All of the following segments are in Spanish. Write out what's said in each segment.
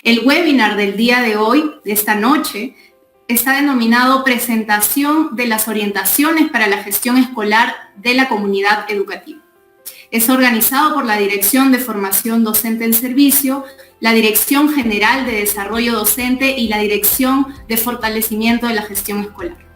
El webinar del día de hoy, de esta noche, está denominado Presentación de las orientaciones para la gestión escolar de la comunidad educativa. Es organizado por la Dirección de Formación Docente en Servicio, la Dirección General de Desarrollo Docente y la Dirección de Fortalecimiento de la Gestión Escolar.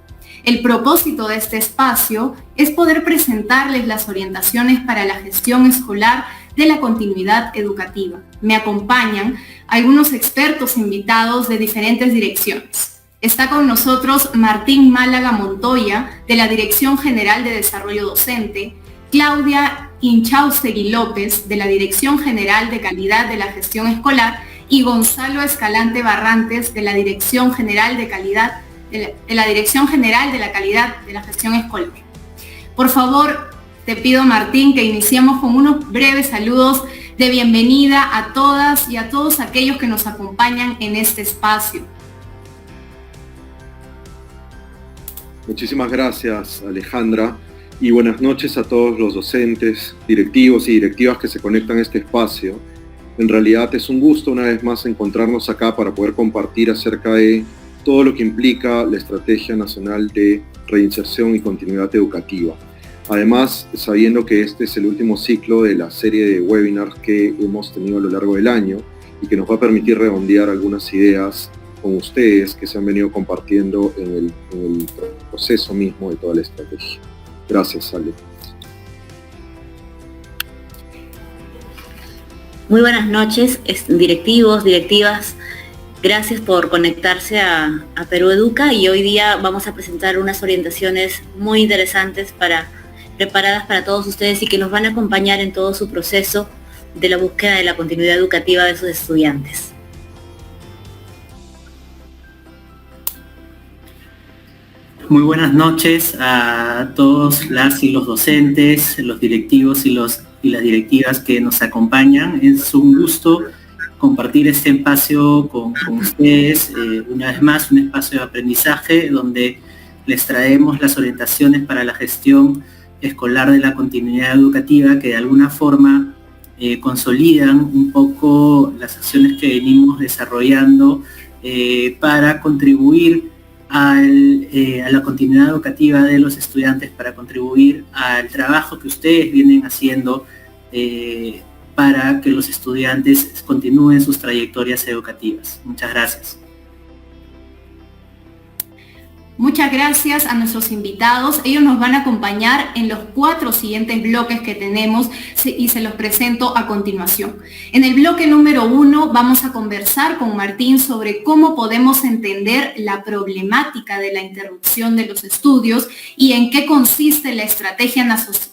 El propósito de este espacio es poder presentarles las orientaciones para la gestión escolar de la continuidad educativa. Me acompañan algunos expertos invitados de diferentes direcciones. Está con nosotros Martín Málaga Montoya, de la Dirección General de Desarrollo Docente, Claudia Inchaustegui López, de la Dirección General de Calidad de la Gestión Escolar, y Gonzalo Escalante Barrantes, de la Dirección General de Calidad de la Dirección General de la Calidad de la Gestión Escolar. Por favor, te pido, Martín, que iniciemos con unos breves saludos de bienvenida a todas y a todos aquellos que nos acompañan en este espacio. Muchísimas gracias, Alejandra, y buenas noches a todos los docentes, directivos y directivas que se conectan a este espacio. En realidad es un gusto una vez más encontrarnos acá para poder compartir acerca de todo lo que implica la Estrategia Nacional de Reinserción y Continuidad Educativa. Además, sabiendo que este es el último ciclo de la serie de webinars que hemos tenido a lo largo del año y que nos va a permitir redondear algunas ideas con ustedes que se han venido compartiendo en el proceso mismo de toda la estrategia. Gracias, Ale. Muy buenas noches, directivos, directivas. Gracias por conectarse a Perú Educa, y hoy día vamos a presentar unas orientaciones muy interesantes preparadas para todos ustedes y que nos van a acompañar en todo su proceso de la búsqueda de la continuidad educativa de sus estudiantes. Muy buenas noches a todos las y los docentes, los directivos y las directivas que nos acompañan. Es un gusto compartir este espacio con ustedes, una vez más, un espacio de aprendizaje donde les traemos las orientaciones para la gestión escolar de la continuidad educativa que de alguna forma consolidan un poco las acciones que venimos desarrollando para contribuir a la continuidad educativa de los estudiantes, para contribuir al trabajo que ustedes vienen haciendo para que los estudiantes continúen sus trayectorias educativas. Muchas gracias. Muchas gracias a nuestros invitados. Ellos nos van a acompañar en los 4 siguientes bloques que tenemos y se los presento a continuación. En el bloque número 1 vamos a conversar con Martín sobre cómo podemos entender la problemática de la interrupción de los estudios y en qué consiste la Estrategia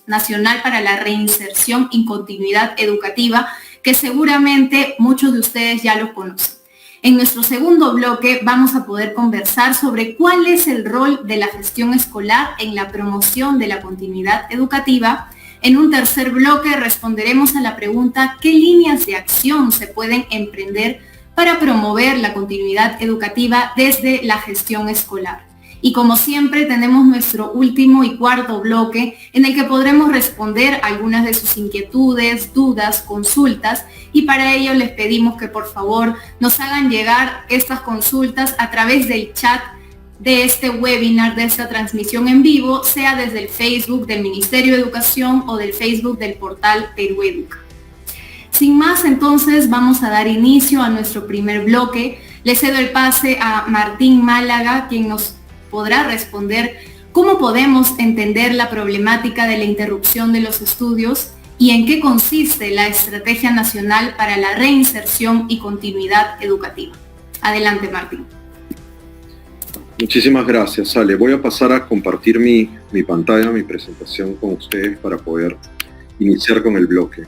Nacional para la Reinserción y Continuidad Educativa, que seguramente muchos de ustedes ya lo conocen. En nuestro segundo bloque vamos a poder conversar sobre cuál es el rol de la gestión escolar en la promoción de la continuidad educativa. En un tercer bloque responderemos a la pregunta ¿qué líneas de acción se pueden emprender para promover la continuidad educativa desde la gestión escolar? Y como siempre tenemos nuestro último y cuarto bloque en el que podremos responder algunas de sus inquietudes, dudas, consultas, y para ello les pedimos que por favor nos hagan llegar estas consultas a través del chat de este webinar, de esta transmisión en vivo, sea desde el Facebook del Ministerio de Educación o del Facebook del portal Perú Educa. Sin más, entonces vamos a dar inicio a nuestro primer bloque. Le cedo el pase a Martín Málaga, quien nos podrá responder cómo podemos entender la problemática de la interrupción de los estudios y en qué consiste la Estrategia Nacional para la Reinserción y Continuidad Educativa. Adelante, Martín. Muchísimas gracias, Ale. Voy a pasar a compartir mi pantalla, mi presentación con ustedes para poder iniciar con el bloque.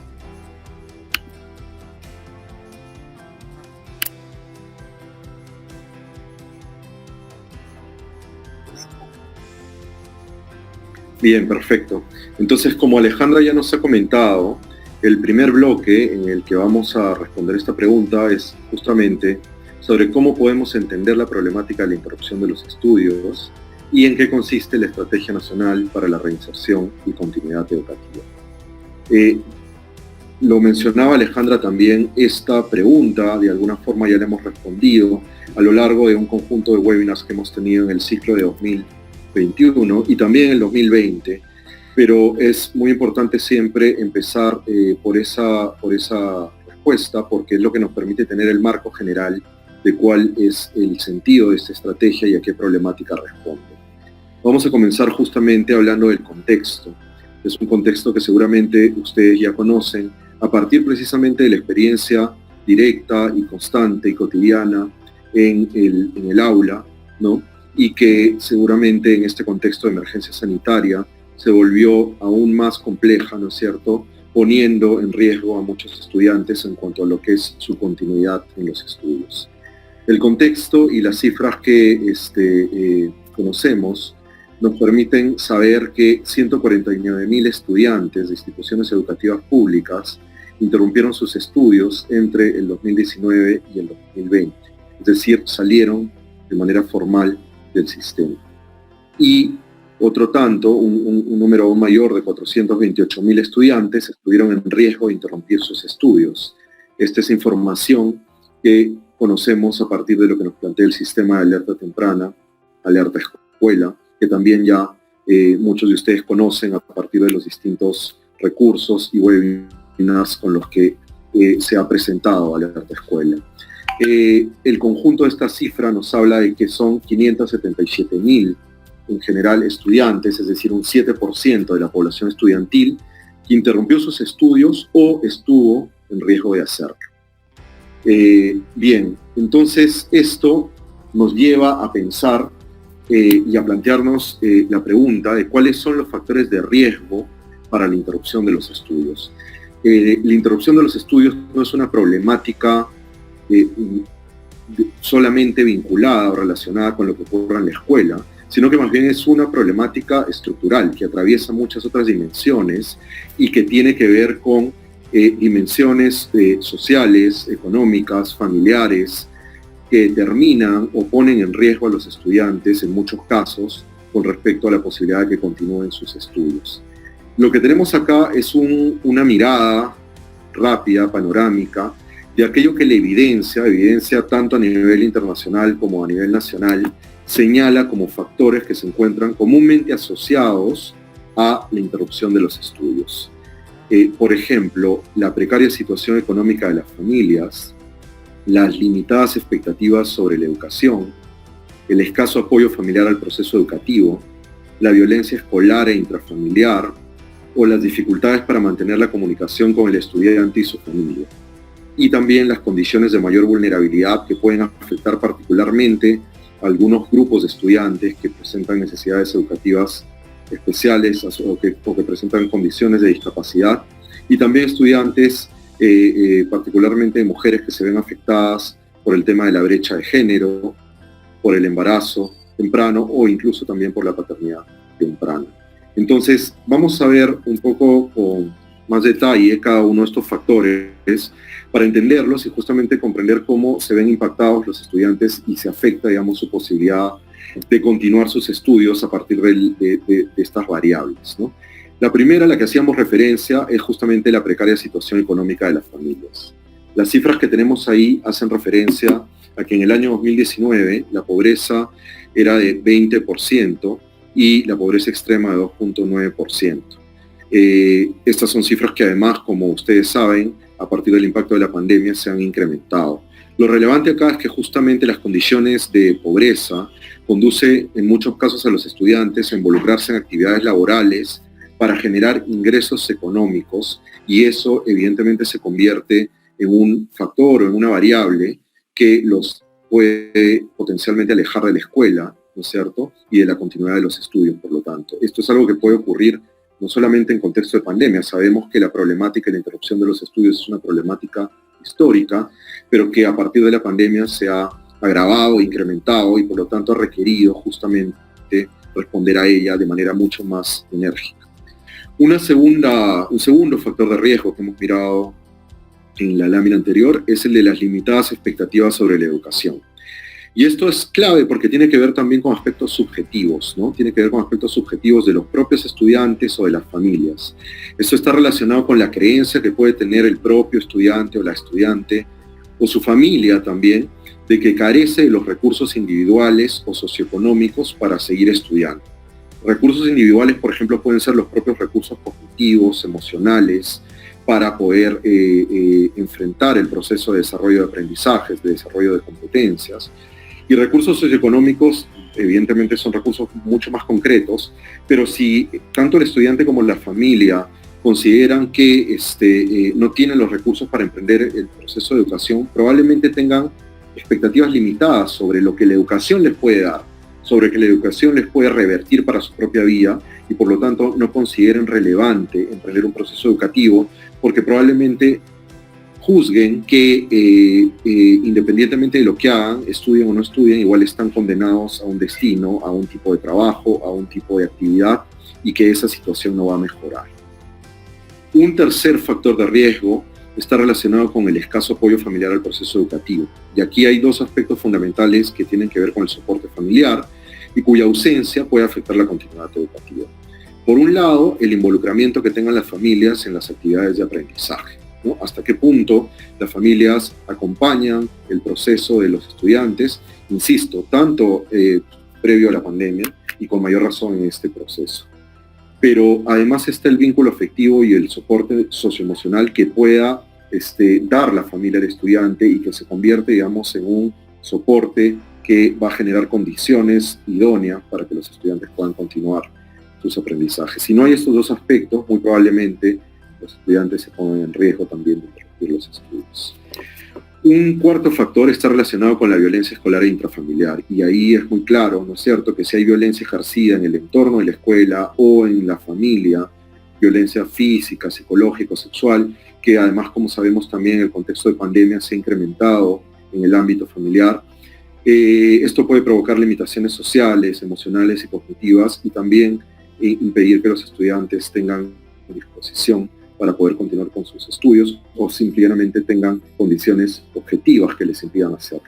Bien, perfecto. Entonces, como Alejandra ya nos ha comentado, el primer bloque en el que vamos a responder esta pregunta es justamente sobre cómo podemos entender la problemática de la interrupción de los estudios y en qué consiste la Estrategia Nacional para la Reinserción y Continuidad Educativa. lo mencionaba Alejandra también, esta pregunta de alguna forma ya la hemos respondido a lo largo de un conjunto de webinars que hemos tenido en el ciclo de 2021 y también en el 2020, pero es muy importante siempre empezar por esa respuesta, porque es lo que nos permite tener el marco general de cuál es el sentido de esta estrategia y a qué problemática responde. Vamos a comenzar justamente hablando del contexto. Es un contexto que seguramente ustedes ya conocen, a partir precisamente de la experiencia directa y constante y cotidiana en el aula, ¿no? Y que seguramente en este contexto de emergencia sanitaria se volvió aún más compleja, ¿no es cierto?, poniendo en riesgo a muchos estudiantes en cuanto a lo que es su continuidad en los estudios. El contexto y las cifras que conocemos nos permiten saber que 149.000 estudiantes de instituciones educativas públicas interrumpieron sus estudios entre el 2019 y el 2020, es decir, salieron de manera formal del sistema. Y otro tanto, un número aún mayor de 428.000 estudiantes estuvieron en riesgo de interrumpir sus estudios. Esta es información que conocemos a partir de lo que nos plantea el sistema de alerta temprana, alerta escuela, que también ya muchos de ustedes conocen a partir de los distintos recursos y webinars con los que se ha presentado alerta escuela. El conjunto de esta cifra nos habla de que son 577.000 en general estudiantes, es decir, un 7% de la población estudiantil que interrumpió sus estudios o estuvo en riesgo de hacerlo. Bien, entonces esto nos lleva a pensar y a plantearnos la pregunta de cuáles son los factores de riesgo para la interrupción de los estudios. La interrupción de los estudios no es una problemática solamente vinculada o relacionada con lo que ocurre en la escuela, sino que más bien es una problemática estructural que atraviesa muchas otras dimensiones y que tiene que ver con dimensiones sociales, económicas, familiares, que determinan o ponen en riesgo a los estudiantes en muchos casos con respecto a la posibilidad de que continúen sus estudios. Lo que tenemos acá es una mirada rápida, panorámica, de aquello que la evidencia tanto a nivel internacional como a nivel nacional, señala como factores que se encuentran comúnmente asociados a la interrupción de los estudios. Por ejemplo, la precaria situación económica de las familias, las limitadas expectativas sobre la educación, el escaso apoyo familiar al proceso educativo, la violencia escolar e intrafamiliar, o las dificultades para mantener la comunicación con el estudiante y su familia. Y también las condiciones de mayor vulnerabilidad que pueden afectar particularmente a algunos grupos de estudiantes que presentan necesidades educativas especiales o que presentan condiciones de discapacidad, y también estudiantes, particularmente mujeres que se ven afectadas por el tema de la brecha de género, por el embarazo temprano o incluso también por la paternidad temprana. Entonces, vamos a ver un poco con más detalle cada uno de estos factores para entenderlos y justamente comprender cómo se ven impactados los estudiantes y se afecta, digamos, su posibilidad de continuar sus estudios a partir de estas variables, ¿no? La primera, a la que hacíamos referencia, es justamente la precaria situación económica de las familias. Las cifras que tenemos ahí hacen referencia a que en el año 2019 la pobreza era de 20% y la pobreza extrema de 2.9%. Estas son cifras que además, como ustedes saben, a partir del impacto de la pandemia se han incrementado. Lo relevante acá es que justamente las condiciones de pobreza conduce en muchos casos a los estudiantes a involucrarse en actividades laborales para generar ingresos económicos, y eso evidentemente se convierte en un factor o en una variable que los puede potencialmente alejar de la escuela, ¿no es cierto?, y de la continuidad de los estudios, por lo tanto. Esto es algo que puede ocurrir no solamente en contexto de pandemia. Sabemos que la problemática de la interrupción de los estudios es una problemática histórica, pero que a partir de la pandemia se ha agravado, incrementado y por lo tanto ha requerido justamente responder a ella de manera mucho más enérgica. Un segundo factor de riesgo que hemos mirado en la lámina anterior es el de las limitadas expectativas sobre la educación. Y esto es clave porque tiene que ver también con aspectos subjetivos, ¿no? Tiene que ver con aspectos subjetivos de los propios estudiantes o de las familias. Esto está relacionado con la creencia que puede tener el propio estudiante o la estudiante o su familia también, de que carece de los recursos individuales o socioeconómicos para seguir estudiando. Recursos individuales, por ejemplo, pueden ser los propios recursos cognitivos, emocionales, para poder enfrentar el proceso de desarrollo de aprendizajes, de desarrollo de competencias. Y recursos socioeconómicos, evidentemente, son recursos mucho más concretos, pero si tanto el estudiante como la familia consideran que no tienen los recursos para emprender el proceso de educación, probablemente tengan expectativas limitadas sobre lo que la educación les puede dar, sobre que la educación les puede revertir para su propia vida, y por lo tanto no consideren relevante emprender un proceso educativo, porque probablemente juzguen que independientemente de lo que hagan, estudien o no estudien, igual están condenados a un destino, a un tipo de trabajo, a un tipo de actividad, y que esa situación no va a mejorar. Un tercer factor de riesgo está relacionado con el escaso apoyo familiar al proceso educativo. Y aquí hay dos aspectos fundamentales que tienen que ver con el soporte familiar y cuya ausencia puede afectar la continuidad educativa. Por un lado, el involucramiento que tengan las familias en las actividades de aprendizaje, ¿no? Hasta qué punto las familias acompañan el proceso de los estudiantes, insisto, tanto previo a la pandemia y con mayor razón en este proceso. Pero además está el vínculo afectivo y el soporte socioemocional que pueda dar la familia al estudiante y que se convierte, digamos, en un soporte que va a generar condiciones idóneas para que los estudiantes puedan continuar sus aprendizajes. Si no hay estos dos aspectos, muy probablemente los estudiantes se pongan en riesgo también de interrumpir los estudios. Un cuarto factor está relacionado con la violencia escolar e intrafamiliar, y ahí es muy claro, ¿no es cierto?, que si hay violencia ejercida en el entorno de la escuela o en la familia, violencia física, psicológica, sexual, que además, como sabemos también en el contexto de pandemia, se ha incrementado en el ámbito familiar, esto puede provocar limitaciones sociales, emocionales y cognitivas, y también impedir que los estudiantes tengan disposición para poder continuar con sus estudios o simplemente tengan condiciones objetivas que les impidan hacerlo.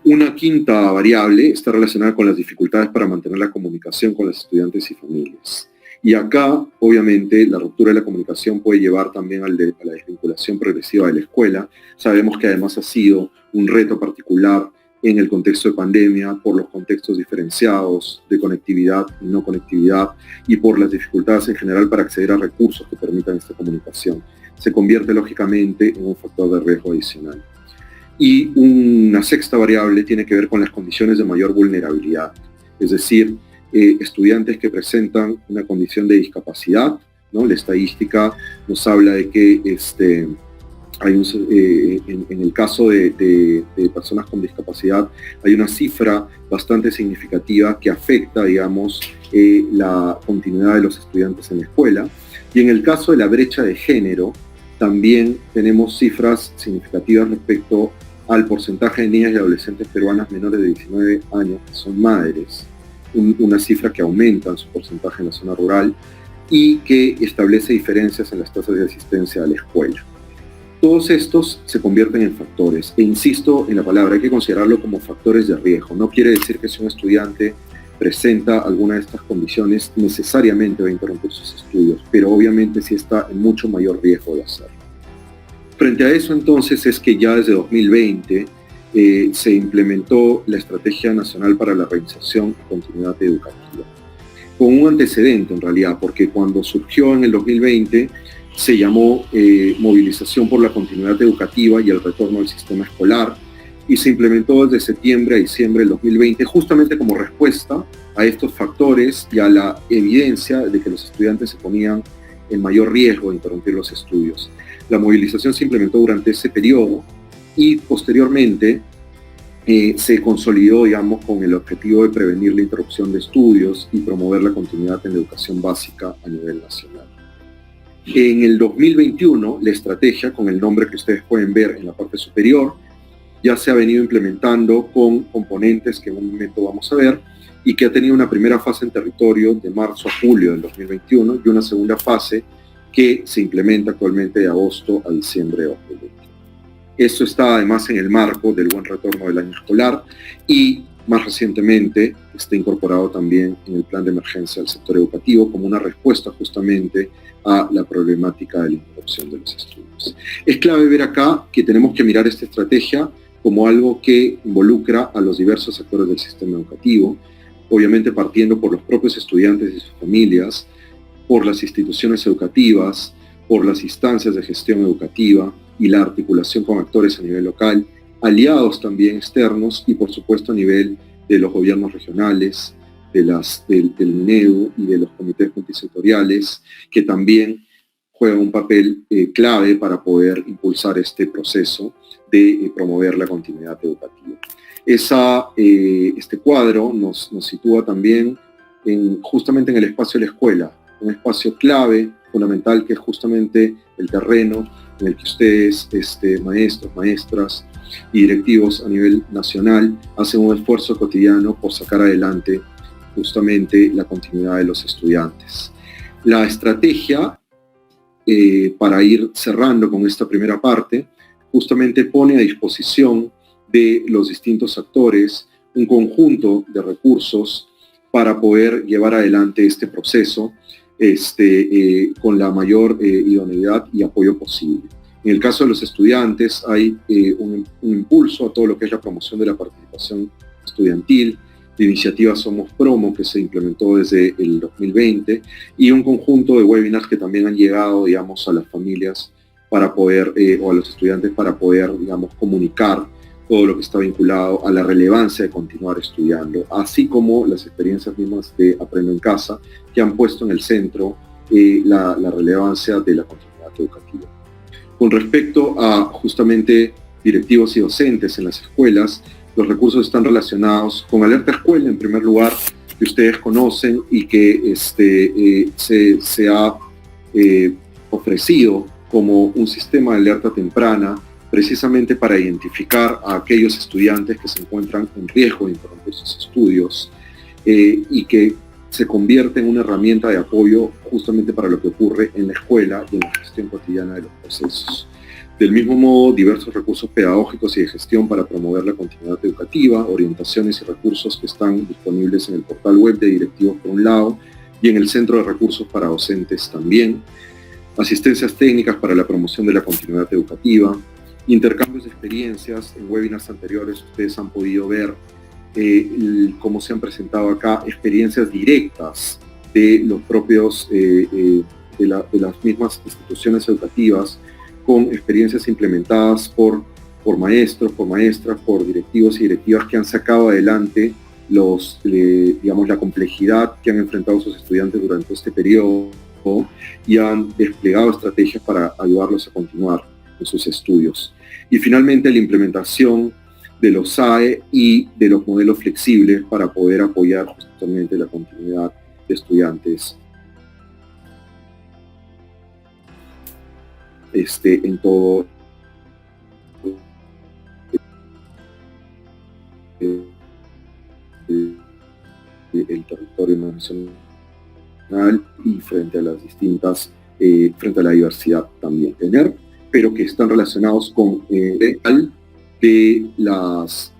Una quinta variable está relacionada con las dificultades para mantener la comunicación con los estudiantes y familias. Y acá, obviamente, la ruptura de la comunicación puede llevar también a la desvinculación progresiva de la escuela. Sabemos que además ha sido un reto particular en el contexto de pandemia, por los contextos diferenciados de conectividad y no conectividad, y por las dificultades en general para acceder a recursos que permitan esta comunicación. Se convierte lógicamente en un factor de riesgo adicional. Y una sexta variable tiene que ver con las condiciones de mayor vulnerabilidad, es decir, estudiantes que presentan una condición de discapacidad, ¿no? La estadística nos habla de que en el caso de personas con discapacidad hay una cifra bastante significativa que afecta, digamos, la continuidad de los estudiantes en la escuela. Y en el caso de la brecha de género, también tenemos cifras significativas respecto al porcentaje de niñas y adolescentes peruanas menores de 19 años que son madres, una cifra que aumenta en su porcentaje en la zona rural y que establece diferencias en las tasas de asistencia a la escuela. Todos estos se convierten en factores, e insisto en la palabra, hay que considerarlo como factores de riesgo. No quiere decir que si un estudiante presenta alguna de estas condiciones necesariamente va a interrumpir sus estudios, pero obviamente sí está en mucho mayor riesgo de hacerlo. Frente a eso entonces es que ya desde 2020 se implementó la Estrategia Nacional para la Reinserción y Continuidad Educativa, con un antecedente en realidad, porque cuando surgió en el 2020 se llamó Movilización por la Continuidad Educativa y el Retorno al Sistema Escolar, y se implementó desde septiembre a diciembre del 2020, justamente como respuesta a estos factores y a la evidencia de que los estudiantes se ponían en mayor riesgo de interrumpir los estudios. La movilización se implementó durante ese periodo y posteriormente se consolidó, digamos, con el objetivo de prevenir la interrupción de estudios y promover la continuidad en la educación básica a nivel nacional. En el 2021, la estrategia, con el nombre que ustedes pueden ver en la parte superior, ya se ha venido implementando con componentes que en un momento vamos a ver, y que ha tenido una primera fase en territorio de marzo a julio del 2021 y una segunda fase que se implementa actualmente de agosto a diciembre de 2020. Esto está además en el marco del buen retorno del año escolar y más recientemente está incorporado también en el plan de emergencia del sector educativo como una respuesta justamente a la problemática de la interrupción de los estudios. Es clave ver acá que tenemos que mirar esta estrategia como algo que involucra a los diversos actores del sistema educativo, obviamente partiendo por los propios estudiantes y sus familias, por las instituciones educativas, por las instancias de gestión educativa y la articulación con actores a nivel local, aliados también externos y por supuesto a nivel de los gobiernos regionales, del MINEDU y de los comités multisectoriales, que también juegan un papel clave para poder impulsar este proceso de promover la continuidad educativa. Este cuadro nos sitúa también justamente en el espacio de la escuela, un espacio clave, fundamental, que es justamente el terreno en el que ustedes, maestros, maestras y directivos a nivel nacional hacen un esfuerzo cotidiano por sacar adelante justamente la continuidad de los estudiantes. La estrategia, para ir cerrando con esta primera parte, justamente pone a disposición de los distintos actores un conjunto de recursos para poder llevar adelante este proceso con la mayor idoneidad y apoyo posible. En el caso de los estudiantes hay un impulso a todo lo que es la promoción de la participación estudiantil, de iniciativa Somos Promo, que se implementó desde el 2020, y un conjunto de webinars que también han llegado, digamos, a las familias para poder, o a los estudiantes para poder, digamos, comunicar todo lo que está vinculado a la relevancia de continuar estudiando, así como las experiencias mismas de Aprendo en Casa, que han puesto en el centro la relevancia de la continuidad educativa. Con respecto a justamente directivos y docentes en las escuelas, los recursos están relacionados con Alerta Escuela, en primer lugar, que ustedes conocen y que se ha ofrecido como un sistema de alerta temprana precisamente para identificar a aquellos estudiantes que se encuentran en riesgo de interrumpir sus estudios y que se convierte en una herramienta de apoyo justamente para lo que ocurre en la escuela y en la gestión cotidiana de los procesos. Del mismo modo, diversos recursos pedagógicos y de gestión para promover la continuidad educativa, orientaciones y recursos que están disponibles en el portal web de directivos por un lado y en el Centro de Recursos para Docentes también, asistencias técnicas para la promoción de la continuidad educativa, intercambios de experiencias. En webinars anteriores ustedes han podido ver cómo se han presentado acá experiencias directas de los propios, de las mismas instituciones educativas, con experiencias implementadas por maestros, por maestras, por directivos y directivas que han sacado adelante digamos, la complejidad que han enfrentado sus estudiantes durante este periodo y han desplegado estrategias para ayudarlos a continuar en sus estudios. Y finalmente, la implementación de los SAE y de los modelos flexibles para poder apoyar justamente la continuidad de estudiantes en todo el territorio nacional y frente a las distintas, frente a la diversidad también pero que están relacionados con de las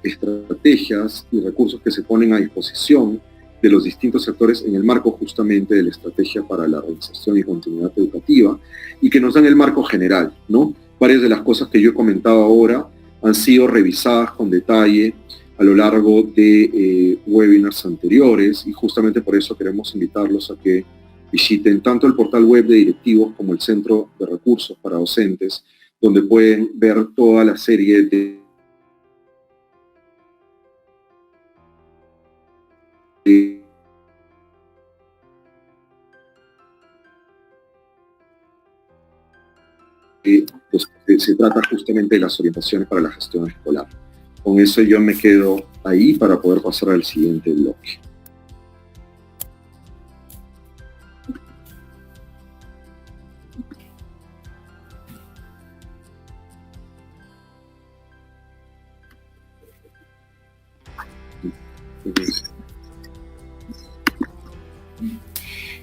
estrategias y recursos que se ponen a disposición de los distintos sectores en el marco justamente de la estrategia para la reinserción y continuidad educativa y que nos dan el marco general, ¿no? Varias de las cosas que yo he comentado ahora han sido revisadas con detalle a lo largo de webinars anteriores y justamente por eso queremos invitarlos a que visiten tanto el portal web de directivos como el Centro de Recursos para Docentes, donde pueden ver toda la serie de se trata justamente de las orientaciones para la gestión escolar. Con eso yo me quedo ahí para poder pasar al siguiente bloque.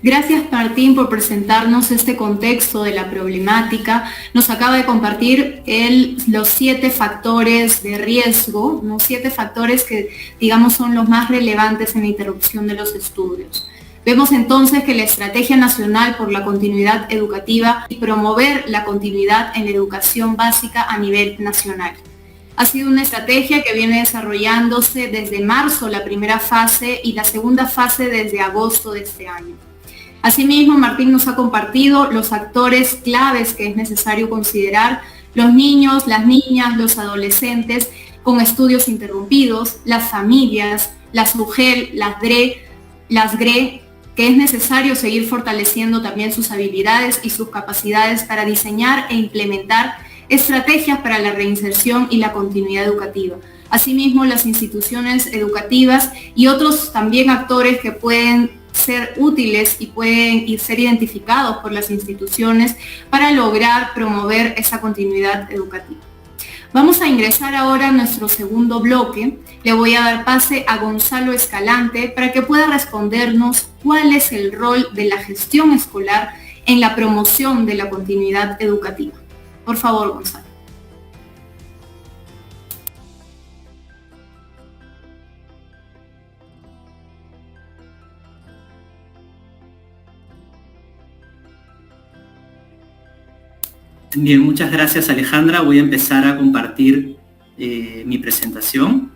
Gracias, Martín, por presentarnos este contexto de la problemática. Nos acaba de compartir los 7 factores de riesgo, ¿no? 7 factores que, digamos, son los más relevantes en la interrupción de los estudios. Vemos entonces que la Estrategia Nacional por la Continuidad Educativa y promover la continuidad en la educación básica a nivel nacional. Ha sido una estrategia que viene desarrollándose desde marzo, la primera fase, y la segunda fase desde agosto de este año. Asimismo, Martín nos ha compartido los actores claves que es necesario considerar: los niños, las niñas, los adolescentes con estudios interrumpidos, las familias, las UGEL, las DRE, las GRE, que es necesario seguir fortaleciendo también sus habilidades y sus capacidades para diseñar e implementar estrategias para la reinserción y la continuidad educativa. Asimismo, las instituciones educativas y otros también actores que pueden ser útiles y pueden ser identificados por las instituciones para lograr promover esa continuidad educativa. Vamos a ingresar ahora a nuestro segundo bloque. Le voy a dar pase a Gonzalo Escalante para que pueda respondernos cuál es el rol de la gestión escolar en la promoción de la continuidad educativa. Por favor, Gonzalo. Bien, muchas gracias, Alejandra. Voy a empezar a compartir mi presentación.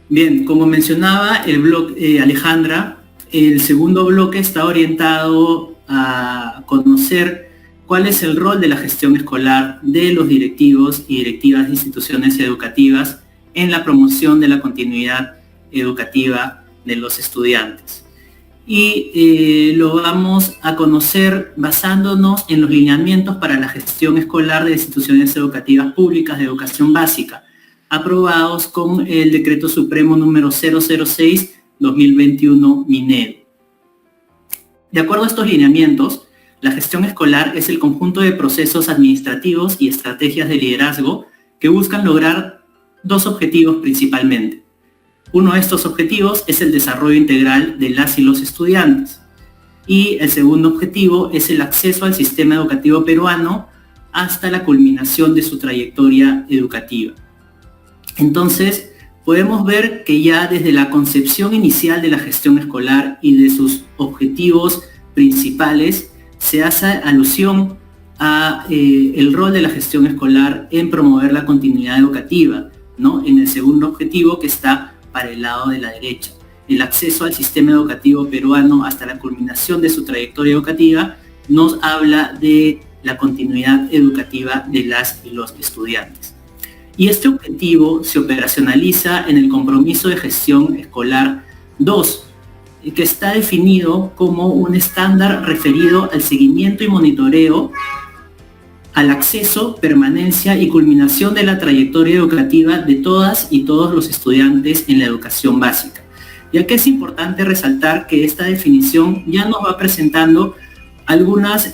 Bien, como mencionaba Alejandra, el segundo bloque está orientado a conocer cuál es el rol de la gestión escolar de los directivos y directivas de instituciones educativas en la promoción de la continuidad educativa de los estudiantes. Y lo vamos a conocer basándonos en los lineamientos para la gestión escolar de instituciones educativas públicas de educación básica, aprobados con el Decreto Supremo número 006/2021 Minedo. De acuerdo a estos lineamientos, la gestión escolar es el conjunto de procesos administrativos y estrategias de liderazgo que buscan lograr 2 objetivos principalmente. Uno de estos objetivos es el desarrollo integral de las y los estudiantes. Y el segundo objetivo es el acceso al sistema educativo peruano hasta la culminación de su trayectoria educativa. Entonces, podemos ver que ya desde la concepción inicial de la gestión escolar y de sus objetivos principales, se hace alusión a el rol de la gestión escolar en promover la continuidad educativa, ¿no? En el segundo objetivo, que está para el lado de la derecha, el acceso al sistema educativo peruano hasta la culminación de su trayectoria educativa, nos habla de la continuidad educativa de las y los estudiantes. Y este objetivo se operacionaliza en el compromiso de gestión escolar 2, que está definido como un estándar referido al seguimiento y monitoreo, al acceso, permanencia y culminación de la trayectoria educativa de todas y todos los estudiantes en la educación básica. Ya que es importante resaltar que esta definición ya nos va presentando algunos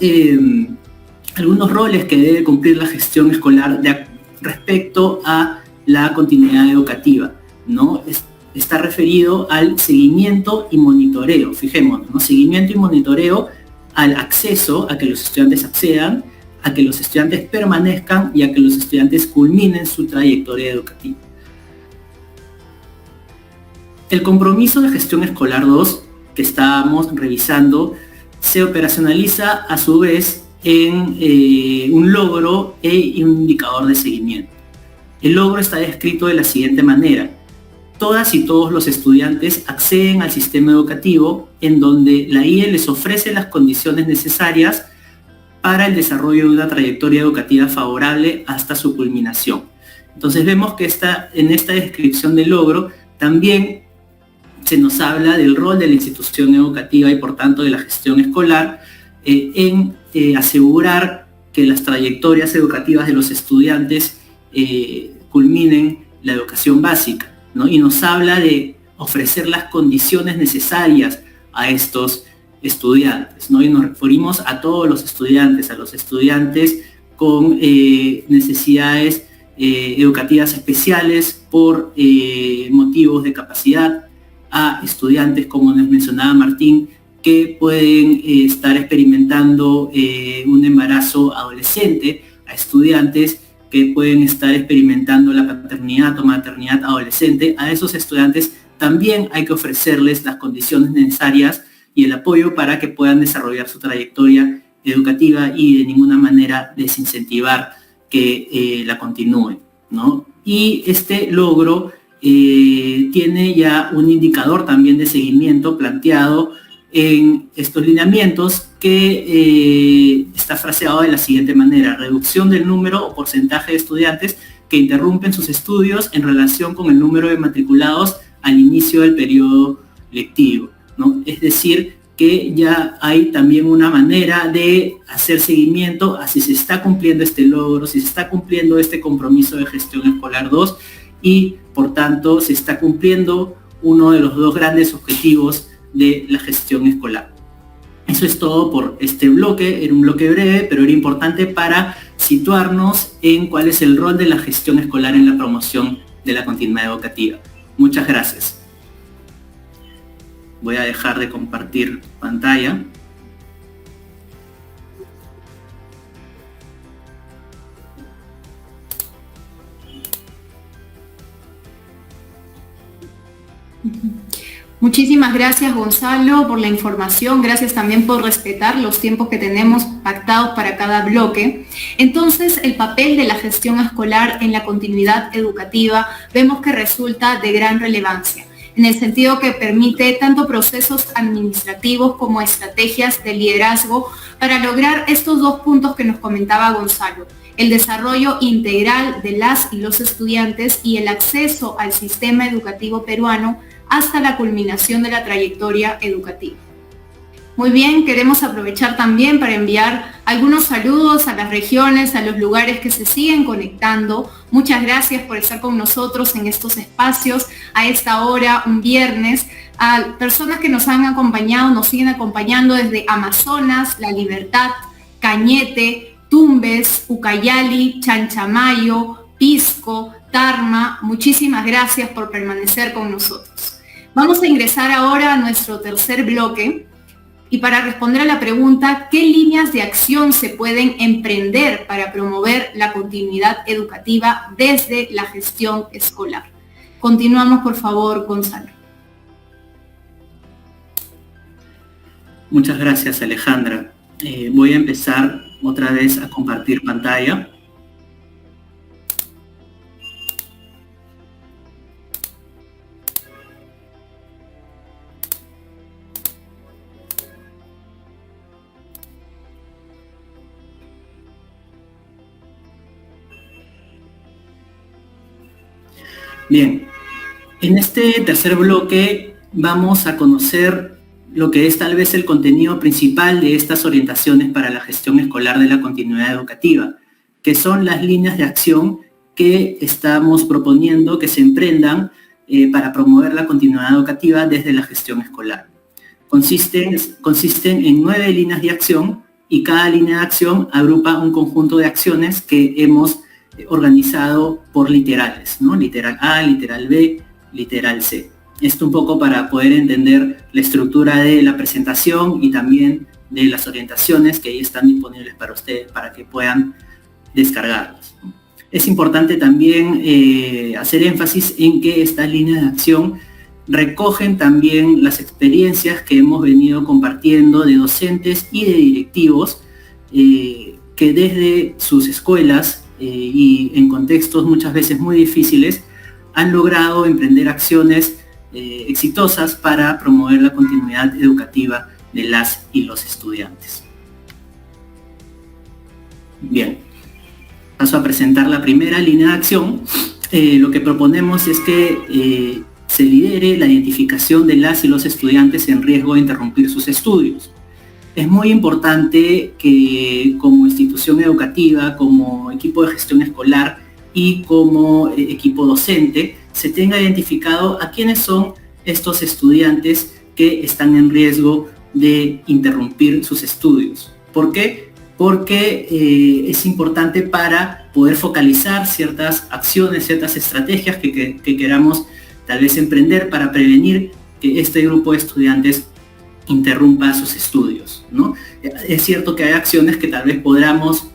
roles que debe cumplir la gestión escolar respecto a la continuidad educativa, ¿no? Está referido al seguimiento y monitoreo, fijémonos, ¿no? Seguimiento y monitoreo al acceso, a que los estudiantes accedan, a que los estudiantes permanezcan y a que los estudiantes culminen su trayectoria educativa. El compromiso de gestión escolar 2, que estábamos revisando, se operacionaliza a su vez en un logro y un indicador de seguimiento. El logro está descrito de la siguiente manera: todas y todos los estudiantes acceden al sistema educativo en donde la IE les ofrece las condiciones necesarias para el desarrollo de una trayectoria educativa favorable hasta su culminación. Entonces vemos que en esta descripción del logro también se nos habla del rol de la institución educativa y por tanto de la gestión escolar en asegurar que las trayectorias educativas de los estudiantes culminen la educación básica, ¿no? Y nos habla de ofrecer las condiciones necesarias a estos estudiantes, ¿no? Y nos referimos a todos los estudiantes, a los estudiantes con necesidades educativas especiales por motivos de capacidad, a estudiantes, como nos mencionaba Martín, que pueden estar experimentando un embarazo adolescente, a estudiantes que pueden estar experimentando la paternidad o maternidad adolescente. A esos estudiantes también hay que ofrecerles las condiciones necesarias y el apoyo para que puedan desarrollar su trayectoria educativa y de ninguna manera desincentivar que la continúen, ¿no? Y este logro tiene ya un indicador también de seguimiento planteado en estos lineamientos que está fraseado de la siguiente manera: reducción del número o porcentaje de estudiantes que interrumpen sus estudios en relación con el número de matriculados al inicio del periodo lectivo, ¿no? Es decir, que ya hay también una manera de hacer seguimiento a si se está cumpliendo este logro, si se está cumpliendo este compromiso de gestión escolar 2 y, por tanto, se está cumpliendo uno de los dos grandes objetivos de la gestión escolar. Eso es todo por este bloque. Era un bloque breve, pero era importante para situarnos en cuál es el rol de la gestión escolar en la promoción de la continuidad educativa. Muchas gracias. Voy a dejar de compartir pantalla. Muchísimas gracias, Gonzalo, por la información. Gracias también por respetar los tiempos que tenemos pactados para cada bloque. Entonces, el papel de la gestión escolar en la continuidad educativa vemos que resulta de gran relevancia, en el sentido que permite tanto procesos administrativos como estrategias de liderazgo para lograr estos dos puntos que nos comentaba Gonzalo: el desarrollo integral de las y los estudiantes y el acceso al sistema educativo peruano hasta la culminación de la trayectoria educativa. Muy bien, queremos aprovechar también para enviar algunos saludos a las regiones, a los lugares que se siguen conectando. Muchas gracias por estar con nosotros en estos espacios a esta hora, un viernes. A personas que nos han acompañado, nos siguen acompañando desde Amazonas, La Libertad, Cañete, Tumbes, Ucayali, Chanchamayo, Pisco, Tarma. Muchísimas gracias por permanecer con nosotros. Vamos a ingresar ahora a nuestro tercer bloque. Y para responder a la pregunta, ¿qué líneas de acción se pueden emprender para promover la continuidad educativa desde la gestión escolar? Continuamos, por favor, Gonzalo. Muchas gracias, Alejandra. Voy a empezar otra vez a compartir pantalla. Bien, en este tercer bloque vamos a conocer lo que es tal vez el contenido principal de estas orientaciones para la gestión escolar de la continuidad educativa, que son las líneas de acción que estamos proponiendo que se emprendan para promover la continuidad educativa desde la gestión escolar. Consisten en 9 líneas de acción y cada línea de acción agrupa un conjunto de acciones que hemos organizado por literales, ¿no? Literal A, literal B, literal C. Esto un poco para poder entender la estructura de la presentación y también de las orientaciones que ahí están disponibles para ustedes para que puedan descargarlas. Es importante también hacer énfasis en que estas líneas de acción recogen también las experiencias que hemos venido compartiendo de docentes y de directivos que desde sus escuelas y en contextos muchas veces muy difíciles han logrado emprender acciones exitosas para promover la continuidad educativa de las y los estudiantes. Bien, paso a presentar la primera línea de acción. Lo que proponemos es que se lidere la identificación de las y los estudiantes en riesgo de interrumpir sus estudios. Es muy importante que como institución educativa, como equipo de gestión escolar y como equipo docente, se tenga identificado a quiénes son estos estudiantes que están en riesgo de interrumpir sus estudios. ¿Por qué? Porque es importante para poder focalizar ciertas acciones, ciertas estrategias que queramos tal vez emprender para prevenir que este grupo de estudiantes interrumpa sus estudios, ¿no? Es cierto que hay acciones que tal vez podamos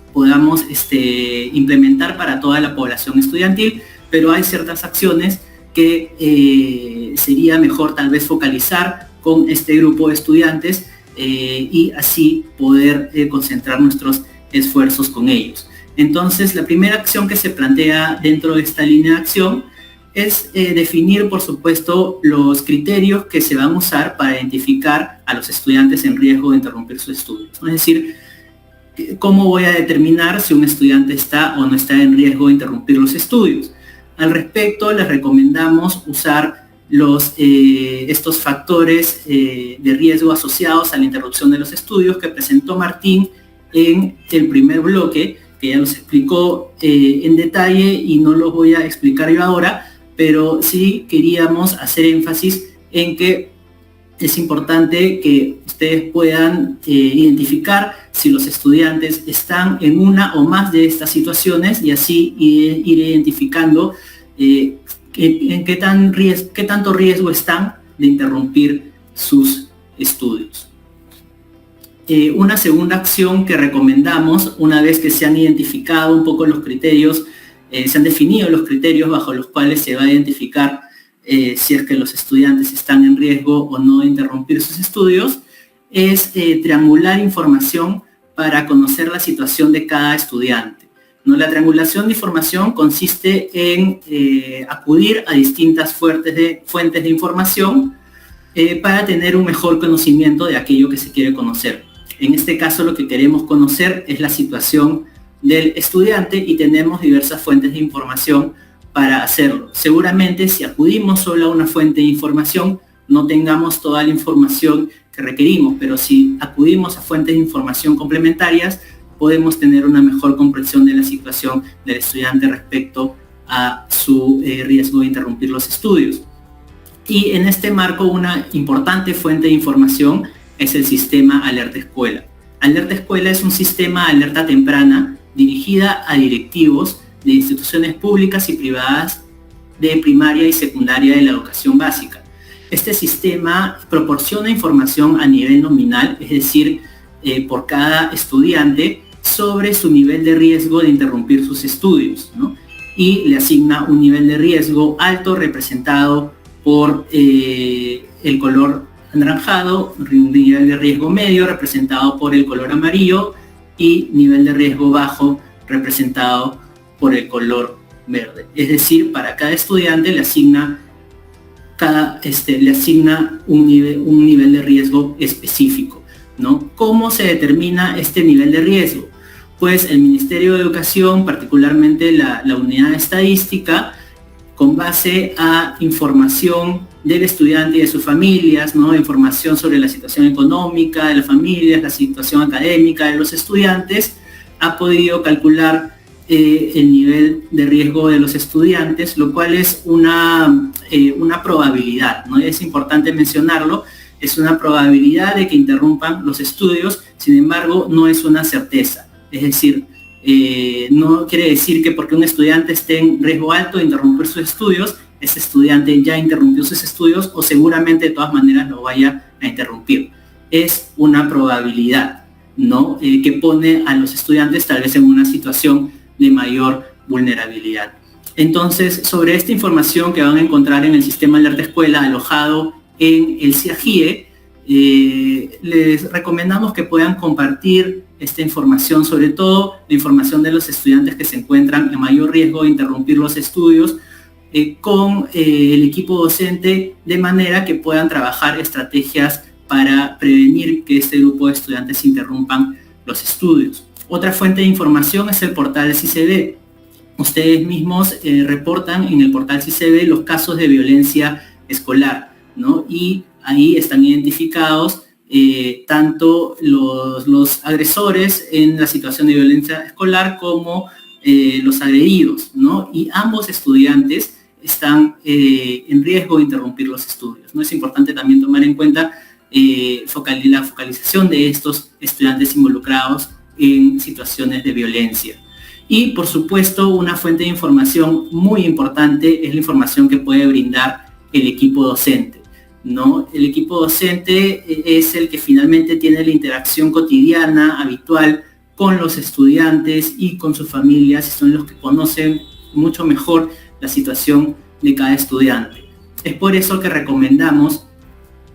implementar para toda la población estudiantil, pero hay ciertas acciones que sería mejor tal vez focalizar con este grupo de estudiantes y así poder concentrar nuestros esfuerzos con ellos. Entonces, la primera acción que se plantea dentro de esta línea de acción es definir, por supuesto, los criterios que se van a usar para identificar a los estudiantes en riesgo de interrumpir sus estudios. Es decir, ¿cómo voy a determinar si un estudiante está o no está en riesgo de interrumpir los estudios? Al respecto, les recomendamos usar estos factores de riesgo asociados a la interrupción de los estudios que presentó Martín en el primer bloque, que ya los explicó en detalle y no los voy a explicar yo ahora, pero sí queríamos hacer énfasis en que es importante que ustedes puedan identificar si los estudiantes están en una o más de estas situaciones y así ir identificando en qué tanto riesgo están de interrumpir sus estudios. Una segunda acción que recomendamos, una vez que se han identificado un poco los criterios, se han definido los criterios bajo los cuales se va a identificar si es que los estudiantes están en riesgo o no de interrumpir sus estudios, es triangular información para conocer la situación de cada estudiante, ¿no? La triangulación de información consiste en acudir a distintas fuentes de información para tener un mejor conocimiento de aquello que se quiere conocer. En este caso, lo que queremos conocer es la situación del estudiante y tenemos diversas fuentes de información para hacerlo. Seguramente si acudimos solo a una fuente de información no tengamos toda la información que requerimos, pero si acudimos a fuentes de información complementarias podemos tener una mejor comprensión de la situación del estudiante respecto a su riesgo de interrumpir los estudios. Y en este marco una importante fuente de información es el sistema Alerta Escuela. Alerta Escuela es un sistema de alerta temprana dirigida a directivos de instituciones públicas y privadas de primaria y secundaria de la educación básica. Este sistema proporciona información a nivel nominal, es decir, por cada estudiante, sobre su nivel de riesgo de interrumpir sus estudios, ¿no? Y le asigna un nivel de riesgo alto representado por el color anaranjado, un nivel de riesgo medio representado por el color amarillo y nivel de riesgo bajo representado por el color verde. Es decir, para cada estudiante le asigna un nivel de riesgo específico, ¿no? ¿Cómo se determina este nivel de riesgo? Pues el Ministerio de Educación, particularmente la unidad de estadística, con base a información del estudiante y de sus familias, ¿no? Información sobre la situación económica de las familias, la situación académica de los estudiantes, ha podido calcular el nivel de riesgo de los estudiantes, lo cual es una probabilidad, ¿no? Es importante mencionarlo, es una probabilidad de que interrumpan los estudios, sin embargo, no es una certeza. Es decir, no quiere decir que porque un estudiante esté en riesgo alto de interrumpir sus estudios, ese estudiante ya interrumpió sus estudios o seguramente de todas maneras lo vaya a interrumpir. Es una probabilidad, ¿no? Que pone a los estudiantes tal vez en una situación de mayor vulnerabilidad. Entonces, sobre esta información que van a encontrar en el sistema Alerta Escuela alojado en el CIAGIE, les recomendamos que puedan compartir esta información, sobre todo la información de los estudiantes que se encuentran en mayor riesgo de interrumpir los estudios, con el equipo docente, de manera que puedan trabajar estrategias para prevenir que este grupo de estudiantes interrumpan los estudios. Otra fuente de información es el portal CICB. Ustedes mismos reportan en el portal CICB los casos de violencia escolar, ¿no? Y ahí están identificados tanto los agresores en la situación de violencia escolar como los agredidos, ¿no? Y ambos estudiantes están en riesgo de interrumpir los estudios, ¿no? Es importante también tomar en cuenta la focalización de estos estudiantes involucrados en situaciones de violencia. Y, por supuesto, una fuente de información muy importante es la información que puede brindar el equipo docente, ¿no? El equipo docente es el que finalmente tiene la interacción cotidiana, habitual, con los estudiantes y con sus familias, y son los que conocen mucho mejor la situación de cada estudiante. Es por eso que recomendamos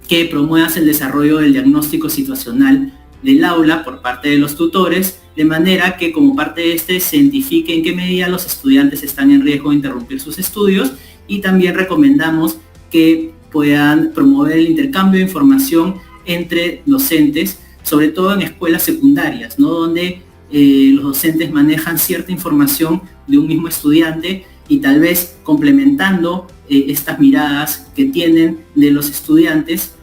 que promuevas el desarrollo del diagnóstico situacional del aula por parte de los tutores, de manera que como parte de este se identifique en qué medida los estudiantes están en riesgo de interrumpir sus estudios, y también recomendamos que puedan promover el intercambio de información entre docentes, sobre todo en escuelas secundarias, ¿no? Donde los docentes manejan cierta información de un mismo estudiante y tal vez complementando estas miradas que tienen de los estudiantes,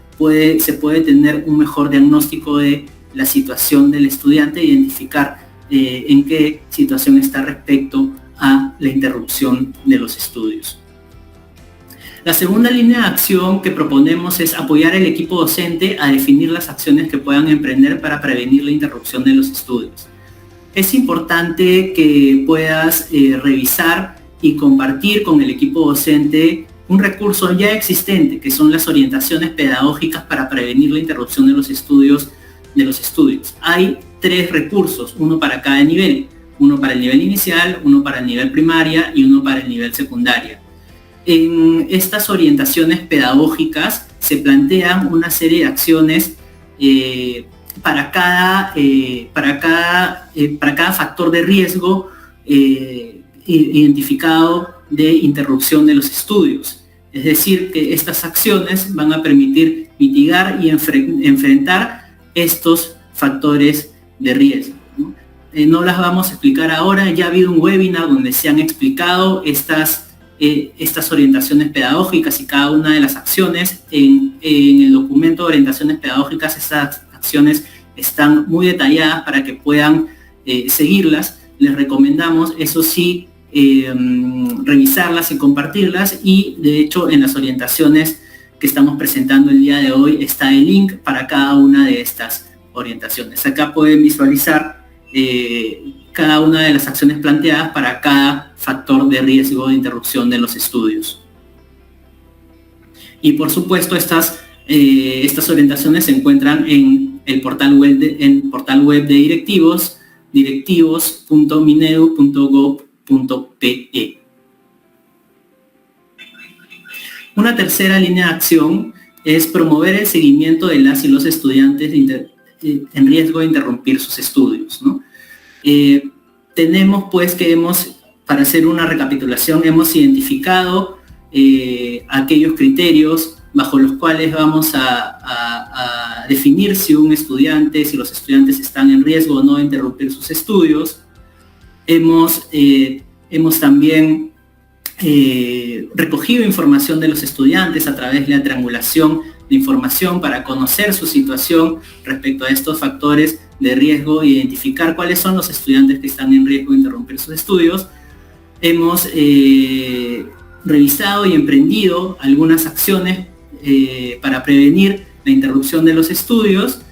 se puede tener un mejor diagnóstico de la situación del estudiante e identificar en qué situación está respecto a la interrupción de los estudios. La segunda línea de acción que proponemos es apoyar al equipo docente a definir las acciones que puedan emprender para prevenir la interrupción de los estudios. Es importante que puedas revisar y compartir con el equipo docente un recurso ya existente, que son las orientaciones pedagógicas para prevenir la interrupción de los estudios. Hay 3 recursos, uno para cada nivel, uno para el nivel inicial, uno para el nivel primaria y uno para el nivel secundaria. En estas orientaciones pedagógicas se plantean una serie de acciones para cada factor de riesgo identificado de interrupción de los estudios. Es decir, que estas acciones van a permitir mitigar y enfrentar estos factores de riesgo, ¿no? No las vamos a explicar ahora, ya ha habido un webinar donde se han explicado estas orientaciones pedagógicas y cada una de las acciones. En el documento de orientaciones pedagógicas estas acciones están muy detalladas para que puedan seguirlas. Les recomendamos, eso sí, revisarlas y compartirlas, y de hecho en las orientaciones que estamos presentando el día de hoy está el link para cada una de estas orientaciones. Acá pueden visualizar cada una de las acciones planteadas para cada factor de riesgo de interrupción de los estudios. Y por supuesto estas orientaciones se encuentran en el portal web de directivos, directivos.minedu.gov.pe. Una tercera línea de acción es promover el seguimiento de las y los estudiantes en riesgo de interrumpir sus estudios, ¿no? Tenemos pues para hacer una recapitulación, hemos identificado aquellos criterios bajo los cuales vamos a definir si los estudiantes están en riesgo o no de interrumpir sus estudios. Hemos también recogido información de los estudiantes a través de la triangulación de información para conocer su situación respecto a estos factores de riesgo e identificar cuáles son los estudiantes que están en riesgo de interrumpir sus estudios. Hemos revisado y emprendido algunas acciones para prevenir la interrupción de los estudios,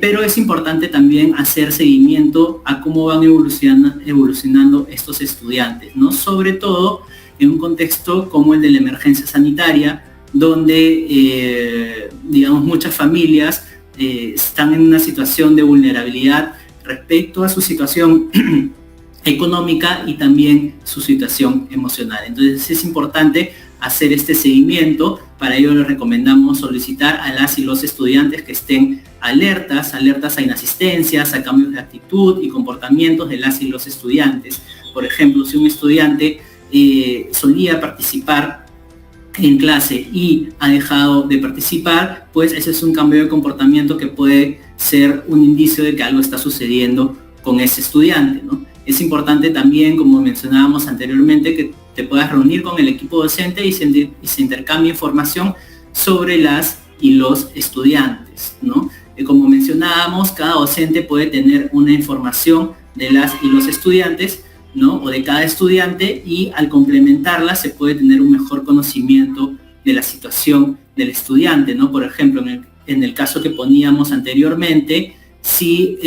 pero es importante también hacer seguimiento a cómo van evolucionando estos estudiantes, ¿no? Sobre todo en un contexto como el de la emergencia sanitaria, donde muchas familias están en una situación de vulnerabilidad respecto a su situación económica y también su situación emocional. Entonces es importante hacer este seguimiento. Para ello les recomendamos solicitar a las y los estudiantes que estén alertas a inasistencias, a cambios de actitud y comportamientos de las y los estudiantes. Por ejemplo, si un estudiante solía participar en clase y ha dejado de participar, pues ese es un cambio de comportamiento que puede ser un indicio de que algo está sucediendo con ese estudiante, ¿no? Es importante también, como mencionábamos anteriormente, que te puedas reunir con el equipo docente y se intercambie información sobre las y los estudiantes, ¿no? Como mencionábamos, cada docente puede tener una información de las y los estudiantes, ¿no? O de cada estudiante, y al complementarla se puede tener un mejor conocimiento de la situación del estudiante, ¿no? Por ejemplo, en el caso que poníamos anteriormente, si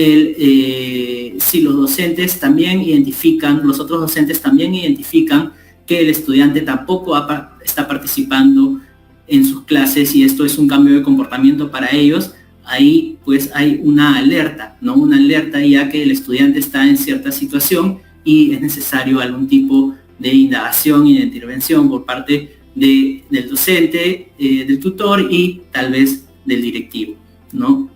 los docentes también identifican, los otros docentes también identifican que el estudiante tampoco está participando en sus clases y esto es un cambio de comportamiento para ellos, ahí pues hay una alerta, ¿no? Una alerta ya que el estudiante está en cierta situación y es necesario algún tipo de indagación y de intervención por parte del docente, del tutor y tal vez del directivo, ¿no?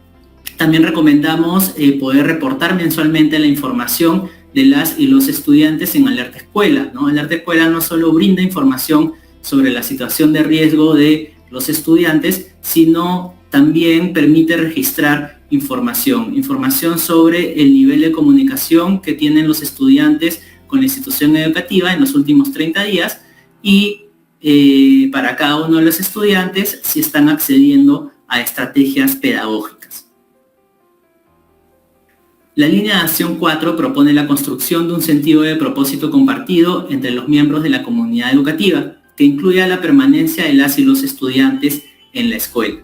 También recomendamos poder reportar mensualmente la información de las y los estudiantes en Alerta Escuela, ¿no? Alerta Escuela no solo brinda información sobre la situación de riesgo de los estudiantes, sino también permite registrar información sobre el nivel de comunicación que tienen los estudiantes con la institución educativa en los últimos 30 días y para cada uno de los estudiantes si están accediendo a estrategias pedagógicas. La línea de acción 4 propone la construcción de un sentido de propósito compartido entre los miembros de la comunidad educativa, que incluya la permanencia de las y los estudiantes en la escuela.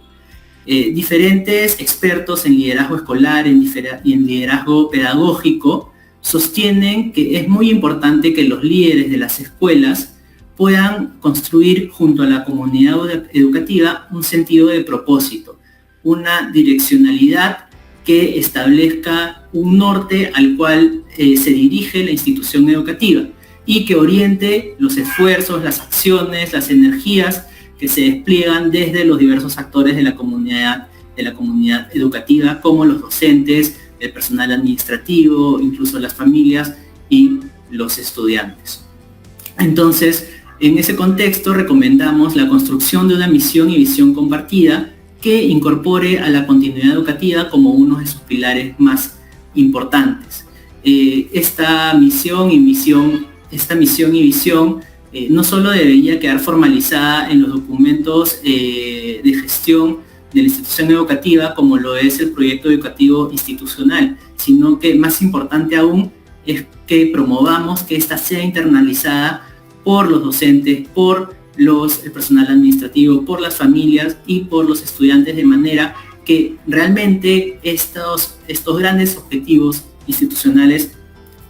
Diferentes expertos en liderazgo escolar y en liderazgo pedagógico sostienen que es muy importante que los líderes de las escuelas puedan construir junto a la comunidad educativa un sentido de propósito, una direccionalidad que establezca un norte al cual se dirige la institución educativa y que oriente los esfuerzos, las acciones, las energías que se despliegan desde los diversos actores de la comunidad educativa, como los docentes, el personal administrativo, incluso las familias y los estudiantes. Entonces, en ese contexto recomendamos la construcción de una misión y visión compartida que incorpore a la continuidad educativa como uno de sus pilares más importantes. Esta misión y visión no solo debería quedar formalizada en los documentos de gestión de la institución educativa como lo es el proyecto educativo institucional, sino que más importante aún es que promovamos que ésta sea internalizada por los docentes, por el personal administrativo, por las familias y por los estudiantes, de manera que realmente estos grandes objetivos institucionales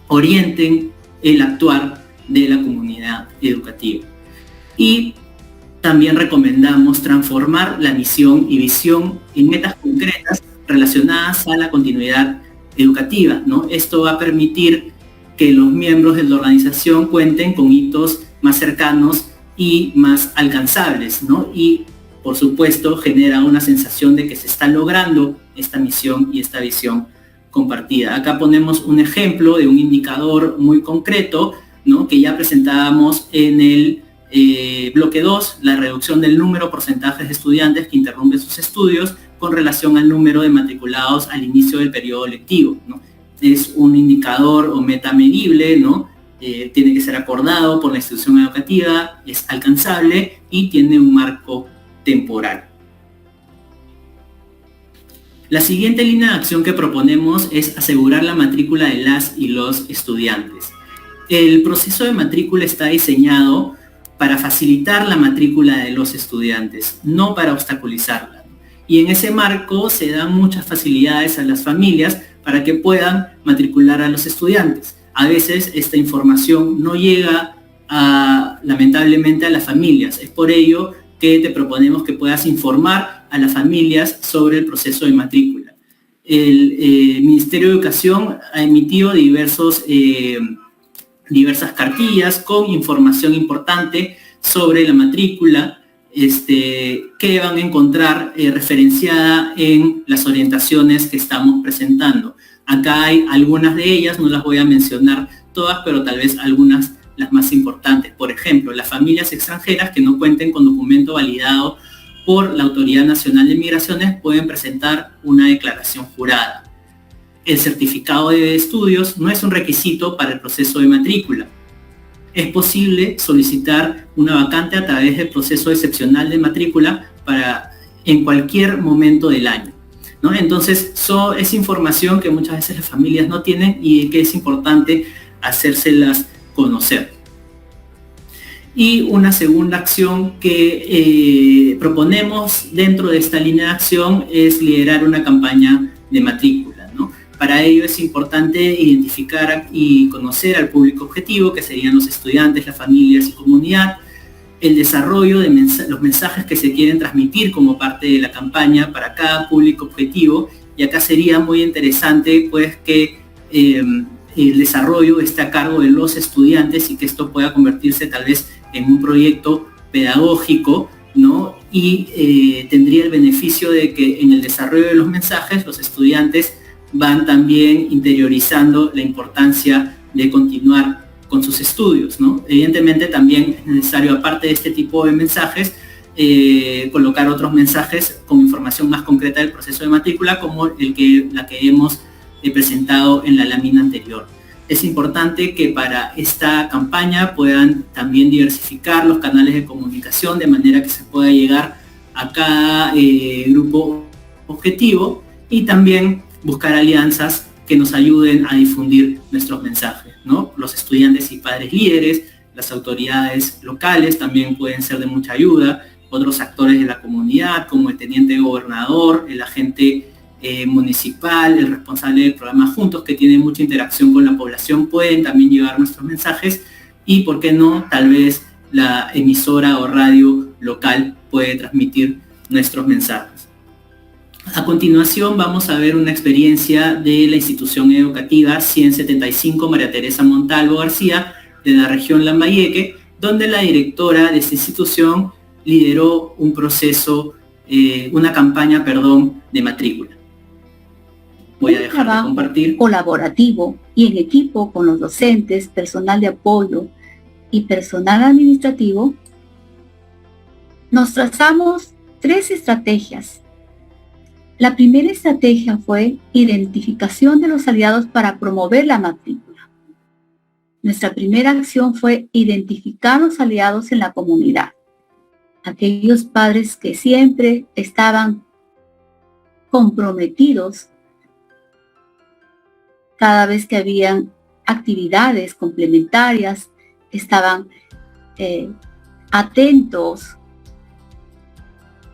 orienten el actuar de la comunidad educativa. Y también recomendamos transformar la misión y visión en metas concretas relacionadas a la continuidad educativa, ¿no? Esto va a permitir que los miembros de la organización cuenten con hitos más cercanos y más alcanzables, ¿no? Y por supuesto genera una sensación de que se está logrando esta misión y esta visión compartida. Acá ponemos un ejemplo de un indicador muy concreto, ¿no? Que ya presentábamos en el bloque 2, la reducción del número porcentajes de estudiantes que interrumpen sus estudios con relación al número de matriculados al inicio del periodo lectivo, ¿no? Es un indicador o meta medible, ¿no? Tiene que ser acordado por la institución educativa, es alcanzable y tiene un marco temporal. La siguiente línea de acción que proponemos es asegurar la matrícula de las y los estudiantes. El proceso de matrícula está diseñado para facilitar la matrícula de los estudiantes, no para obstaculizarla. Y en ese marco se dan muchas facilidades a las familias para que puedan matricular a los estudiantes. A veces esta información no llega lamentablemente a las familias. Es por ello que te proponemos que puedas informar a las familias sobre el proceso de matrícula. El Ministerio de Educación ha emitido diversas cartillas con información importante sobre la matrícula, que van a encontrar referenciada en las orientaciones que estamos presentando. Acá hay algunas de ellas, no las voy a mencionar todas, pero tal vez algunas las más importantes. Por ejemplo, las familias extranjeras que no cuenten con documento validado por la Autoridad Nacional de Migraciones pueden presentar una declaración jurada. El certificado de estudios no es un requisito para el proceso de matrícula. Es posible solicitar una vacante a través del proceso excepcional de matrícula en cualquier momento del año, ¿no? Entonces, es información que muchas veces las familias no tienen y que es importante hacérselas conocer. Y una segunda acción que proponemos dentro de esta línea de acción es liderar una campaña de matrícula, ¿no? Para ello es importante identificar y conocer al público objetivo, que serían los estudiantes, las familias y comunidad, el desarrollo de los mensajes que se quieren transmitir como parte de la campaña para cada público objetivo, y acá sería muy interesante pues que el desarrollo esté a cargo de los estudiantes y que esto pueda convertirse tal vez en un proyecto pedagógico, ¿no? Y tendría el beneficio de que en el desarrollo de los mensajes los estudiantes van también interiorizando la importancia de continuar con sus estudios, ¿no? Evidentemente también es necesario, aparte de este tipo de mensajes, colocar otros mensajes con información más concreta del proceso de matrícula, como la que hemos presentado en la lámina anterior. Es importante que para esta campaña puedan también diversificar los canales de comunicación de manera que se pueda llegar a cada grupo objetivo, y también buscar alianzas que nos ayuden a difundir nuestros mensajes, ¿no? Los estudiantes y padres líderes, las autoridades locales también pueden ser de mucha ayuda, otros actores de la comunidad como el teniente gobernador, el agente municipal, el responsable del programa Juntos, que tiene mucha interacción con la población, pueden también llevar nuestros mensajes, y por qué no, tal vez la emisora o radio local puede transmitir nuestros mensajes. A continuación vamos a ver una experiencia de la institución educativa 175 María Teresa Montalvo García de la región Lambayeque, donde la directora de esta institución lideró un proceso, una campaña, de matrícula. Voy a dejar de compartir. Colaborativo y en equipo con los docentes, personal de apoyo y personal administrativo, nos trazamos 3 estrategias. La primera estrategia fue identificación de los aliados para promover la matrícula. Nuestra primera acción fue identificar los aliados en la comunidad, aquellos padres que siempre estaban comprometidos cada vez que habían actividades complementarias, estaban atentos,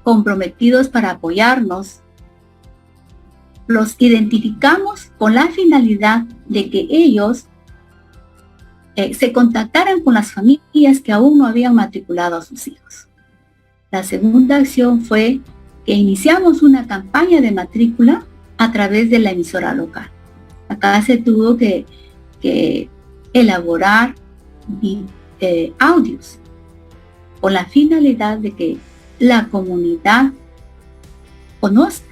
comprometidos para apoyarnos. Los identificamos con la finalidad de que ellos se contactaran con las familias que aún no habían matriculado a sus hijos. La segunda acción fue que iniciamos una campaña de matrícula a través de la emisora local. Acá se tuvo que elaborar audios con la finalidad de que la comunidad conozca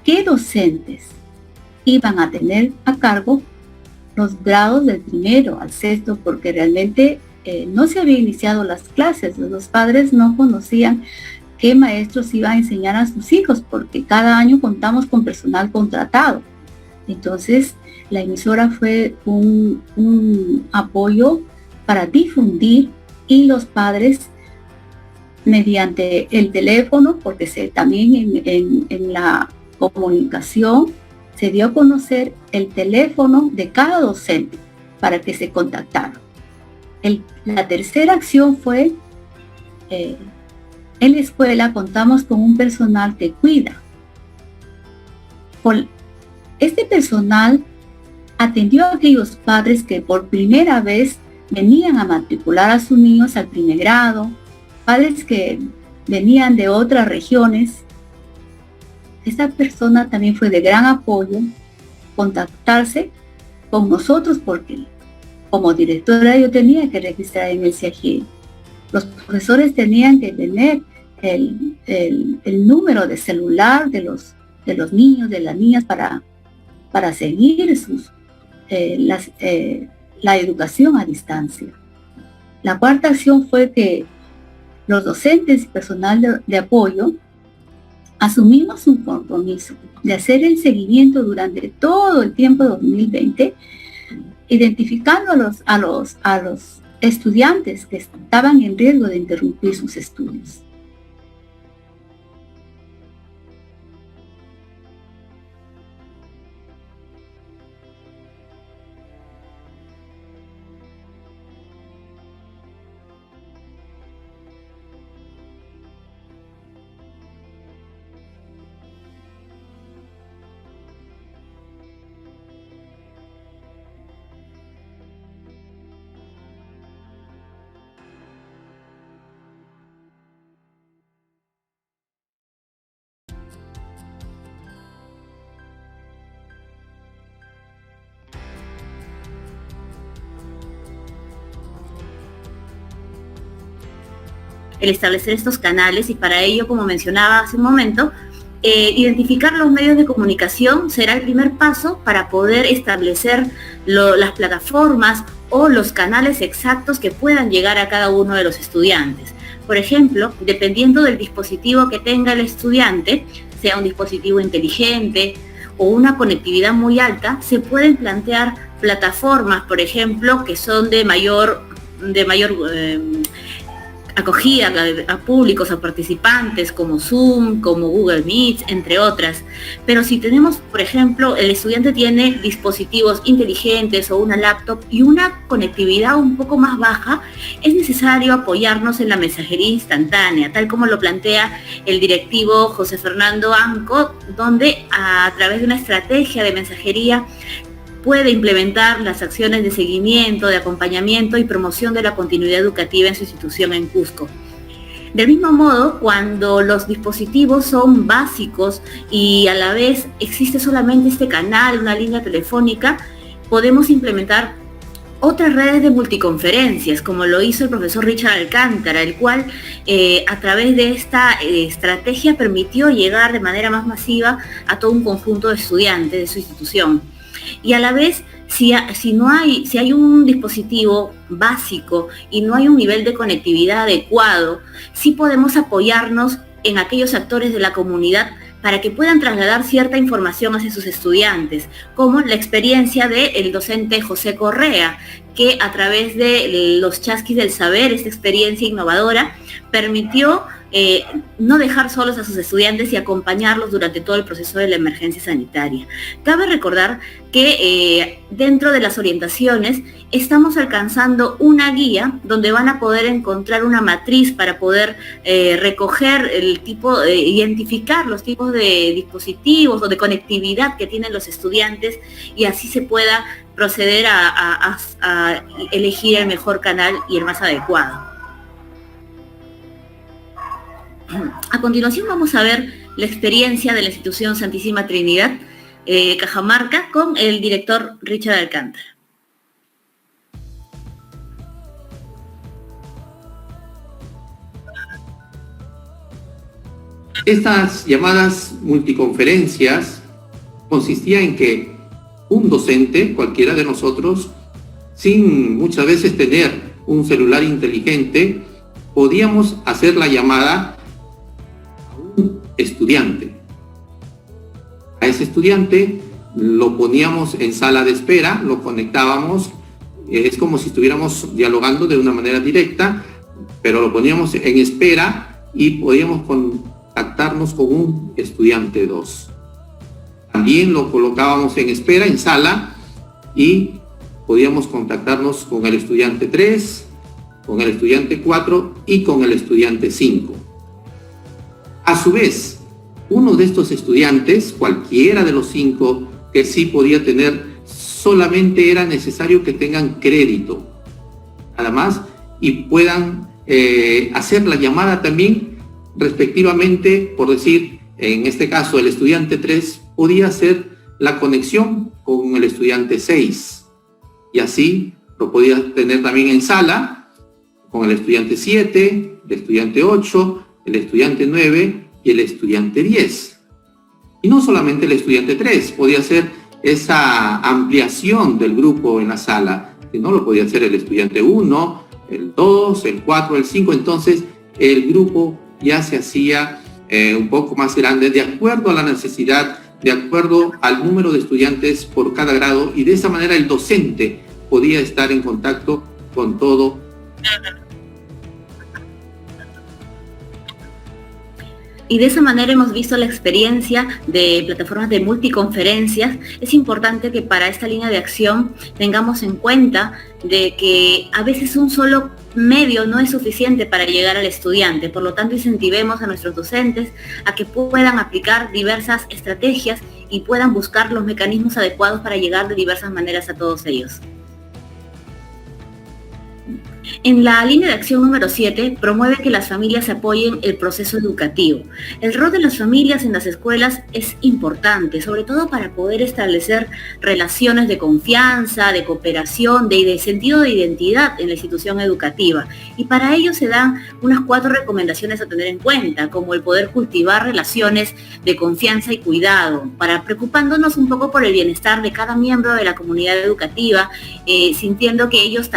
qué docentes iban a tener a cargo los grados del 1º al 6º, porque realmente no se habían iniciado las clases. Los padres no conocían qué maestros iban a enseñar a sus hijos, porque cada año contamos con personal contratado. Entonces, la emisora fue un apoyo para difundir, y los padres, mediante el teléfono, porque también en la comunicación se dio a conocer el teléfono de cada docente para que se contactaran. La tercera acción fue, en la escuela contamos con un personal que cuida. Este personal atendió a aquellos padres que por primera vez venían a matricular a sus niños al 1er grado, padres que venían de otras regiones. Esta persona también fue de gran apoyo contactarse con nosotros, porque como directora yo tenía que registrar en el CIAGID. Los profesores tenían que tener el número de celular de los niños, de las niñas, para seguir la educación a distancia. La cuarta acción fue que los docentes y personal de apoyo asumimos un compromiso de hacer el seguimiento durante todo el tiempo 2020, identificando a los estudiantes que estaban en riesgo de interrumpir sus estudios. el establecer estos canales, y para ello, como mencionaba hace un momento, identificar los medios de comunicación será el primer paso para poder establecer las plataformas o los canales exactos que puedan llegar a cada uno de los estudiantes. Por ejemplo, dependiendo del dispositivo que tenga el estudiante, sea un dispositivo inteligente o una conectividad muy alta, se pueden plantear plataformas, por ejemplo, que son de mayor acogida a públicos, a participantes, como Zoom, como Google Meet, entre otras. Pero si tenemos, por ejemplo, el estudiante tiene dispositivos inteligentes o una laptop y una conectividad un poco más baja, es necesario apoyarnos en la mensajería instantánea, tal como lo plantea el directivo José Fernando Anco, donde a través de una estrategia de mensajería puede implementar las acciones de seguimiento, de acompañamiento y promoción de la continuidad educativa en su institución en Cusco. Del mismo modo, cuando los dispositivos son básicos y a la vez existe solamente este canal, una línea telefónica, podemos implementar otras redes de multiconferencias, como lo hizo el profesor Richard Alcántara, el cual a través de esta estrategia permitió llegar de manera más masiva a todo un conjunto de estudiantes de su institución. Y a la vez, si hay un dispositivo básico y no hay un nivel de conectividad adecuado, sí podemos apoyarnos en aquellos actores de la comunidad para que puedan trasladar cierta información hacia sus estudiantes, como la experiencia del docente José Correa, que a través de los chasquis del saber, esta experiencia innovadora, permitió no dejar solos a sus estudiantes y acompañarlos durante todo el proceso de la emergencia sanitaria. Cabe recordar que dentro de las orientaciones estamos alcanzando una guía donde van a poder encontrar una matriz para poder recoger identificar los tipos de dispositivos o de conectividad que tienen los estudiantes, y así se pueda proceder a elegir el mejor canal y el más adecuado. A continuación vamos a ver la experiencia de la institución Santísima Trinidad Cajamarca con el director Richard Alcántara. Estas llamadas multiconferencias consistían en que un docente, cualquiera de nosotros, sin muchas veces tener un celular inteligente, podíamos hacer la llamada a un estudiante. A ese estudiante lo poníamos en sala de espera, lo conectábamos, es como si estuviéramos dialogando de una manera directa, pero lo poníamos en espera y podíamos contactarnos con un estudiante 2. También lo colocábamos en espera, en sala, y podíamos contactarnos con el estudiante 3, con el estudiante 4 y con el estudiante 5. A su vez, uno de estos estudiantes, cualquiera de los 5 que sí podía tener, solamente era necesario que tengan crédito, nada más, y puedan hacer la llamada también respectivamente, por decir, en este caso el estudiante 3 podía hacer la conexión con el estudiante 6, y así lo podía tener también en sala con el estudiante 7, el estudiante 8, el estudiante 9 y el estudiante 10. Y no solamente el estudiante 3, podía hacer esa ampliación del grupo en la sala, sino lo podía hacer el estudiante 1, el 2, el 4, el 5, entonces el grupo ya se hacía un poco más grande de acuerdo a la necesidad, de acuerdo al número de estudiantes por cada grado, y de esa manera el docente podía estar en contacto con todo. Y de esa manera hemos visto la experiencia de plataformas de multiconferencias. Es importante que para esta línea de acción tengamos en cuenta de que a veces un solo medio no es suficiente para llegar al estudiante. Por lo tanto, incentivemos a nuestros docentes a que puedan aplicar diversas estrategias y puedan buscar los mecanismos adecuados para llegar de diversas maneras a todos ellos. En la línea de acción número 7, promueve que las familias apoyen el proceso educativo. El rol de las familias en las escuelas es importante, sobre todo para poder establecer relaciones de confianza, de cooperación, de sentido de identidad en la institución educativa. Y para ello se dan unas 4 recomendaciones a tener en cuenta, como el poder cultivar relaciones de confianza y cuidado, para preocupándonos un poco por el bienestar de cada miembro de la comunidad educativa, sintiendo que ellos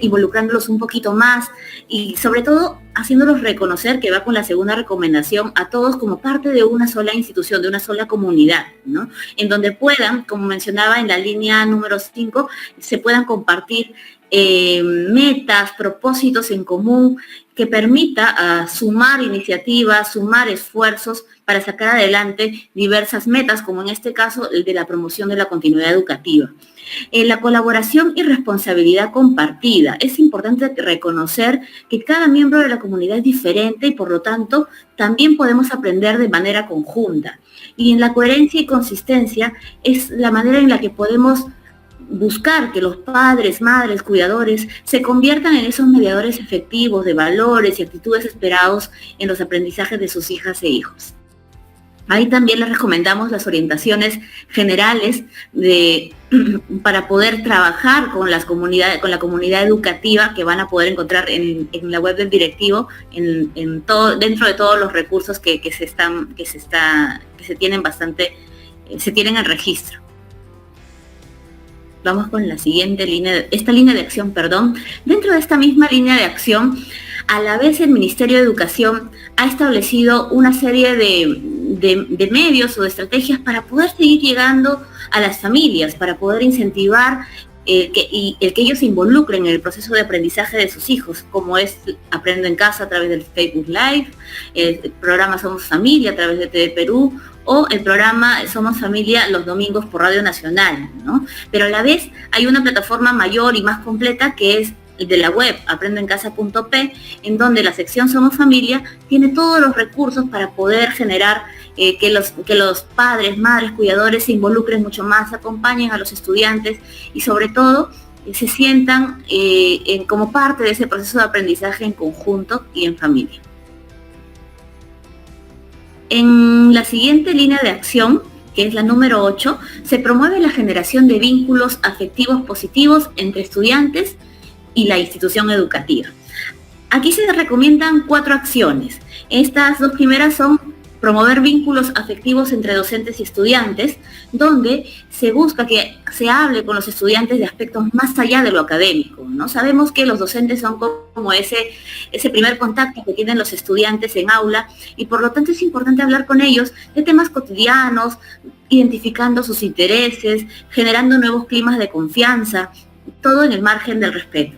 involucrándolos un poquito más y sobre todo haciéndolos reconocer, que va con la segunda recomendación, a todos como parte de una sola institución, de una sola comunidad, ¿no? En donde puedan, como mencionaba en la línea número 5, se puedan compartir metas, propósitos en común que permita sumar iniciativas, sumar esfuerzos para sacar adelante diversas metas, como en este caso el de la promoción de la continuidad educativa. La colaboración y responsabilidad compartida. Es importante reconocer que cada miembro de la comunidad es diferente y por lo tanto también podemos aprender de manera conjunta. Y en la coherencia y consistencia es la manera en la que podemos buscar que los padres, madres, cuidadores se conviertan en esos mediadores efectivos de valores y actitudes esperados en los aprendizajes de sus hijas e hijos. Ahí también les recomendamos las orientaciones generales para poder trabajar con la comunidad educativa, que van a poder encontrar en la web del directivo, dentro de todos los recursos que se tienen en registro. Vamos con la siguiente línea de acción. Dentro de esta misma línea de acción, a la vez el Ministerio de Educación ha establecido una serie de medios o de estrategias para poder seguir llegando a las familias, para poder incentivar el que ellos se involucren en el proceso de aprendizaje de sus hijos, como es Aprendo en Casa a través del Facebook Live, el programa Somos Familia a través de TV Perú, o el programa Somos Familia los domingos por Radio Nacional, ¿no? Pero a la vez hay una plataforma mayor y más completa que es de la web aprendoencasa.p, en donde la sección Somos Familia tiene todos los recursos para poder generar que los padres, madres, cuidadores se involucren mucho más, acompañen a los estudiantes y sobre todo se sientan como parte de ese proceso de aprendizaje en conjunto y en familia. En la siguiente línea de acción, que es la número 8, se promueve la generación de vínculos afectivos positivos entre estudiantes y la institución educativa. Aquí se recomiendan 4 acciones. Estas 2 primeras son promover vínculos afectivos entre docentes y estudiantes, donde se busca que se hable con los estudiantes de aspectos más allá de lo académico, ¿no? Sabemos que los docentes son como ese primer contacto que tienen los estudiantes en aula y por lo tanto es importante hablar con ellos de temas cotidianos, identificando sus intereses, generando nuevos climas de confianza, todo en el margen del respeto.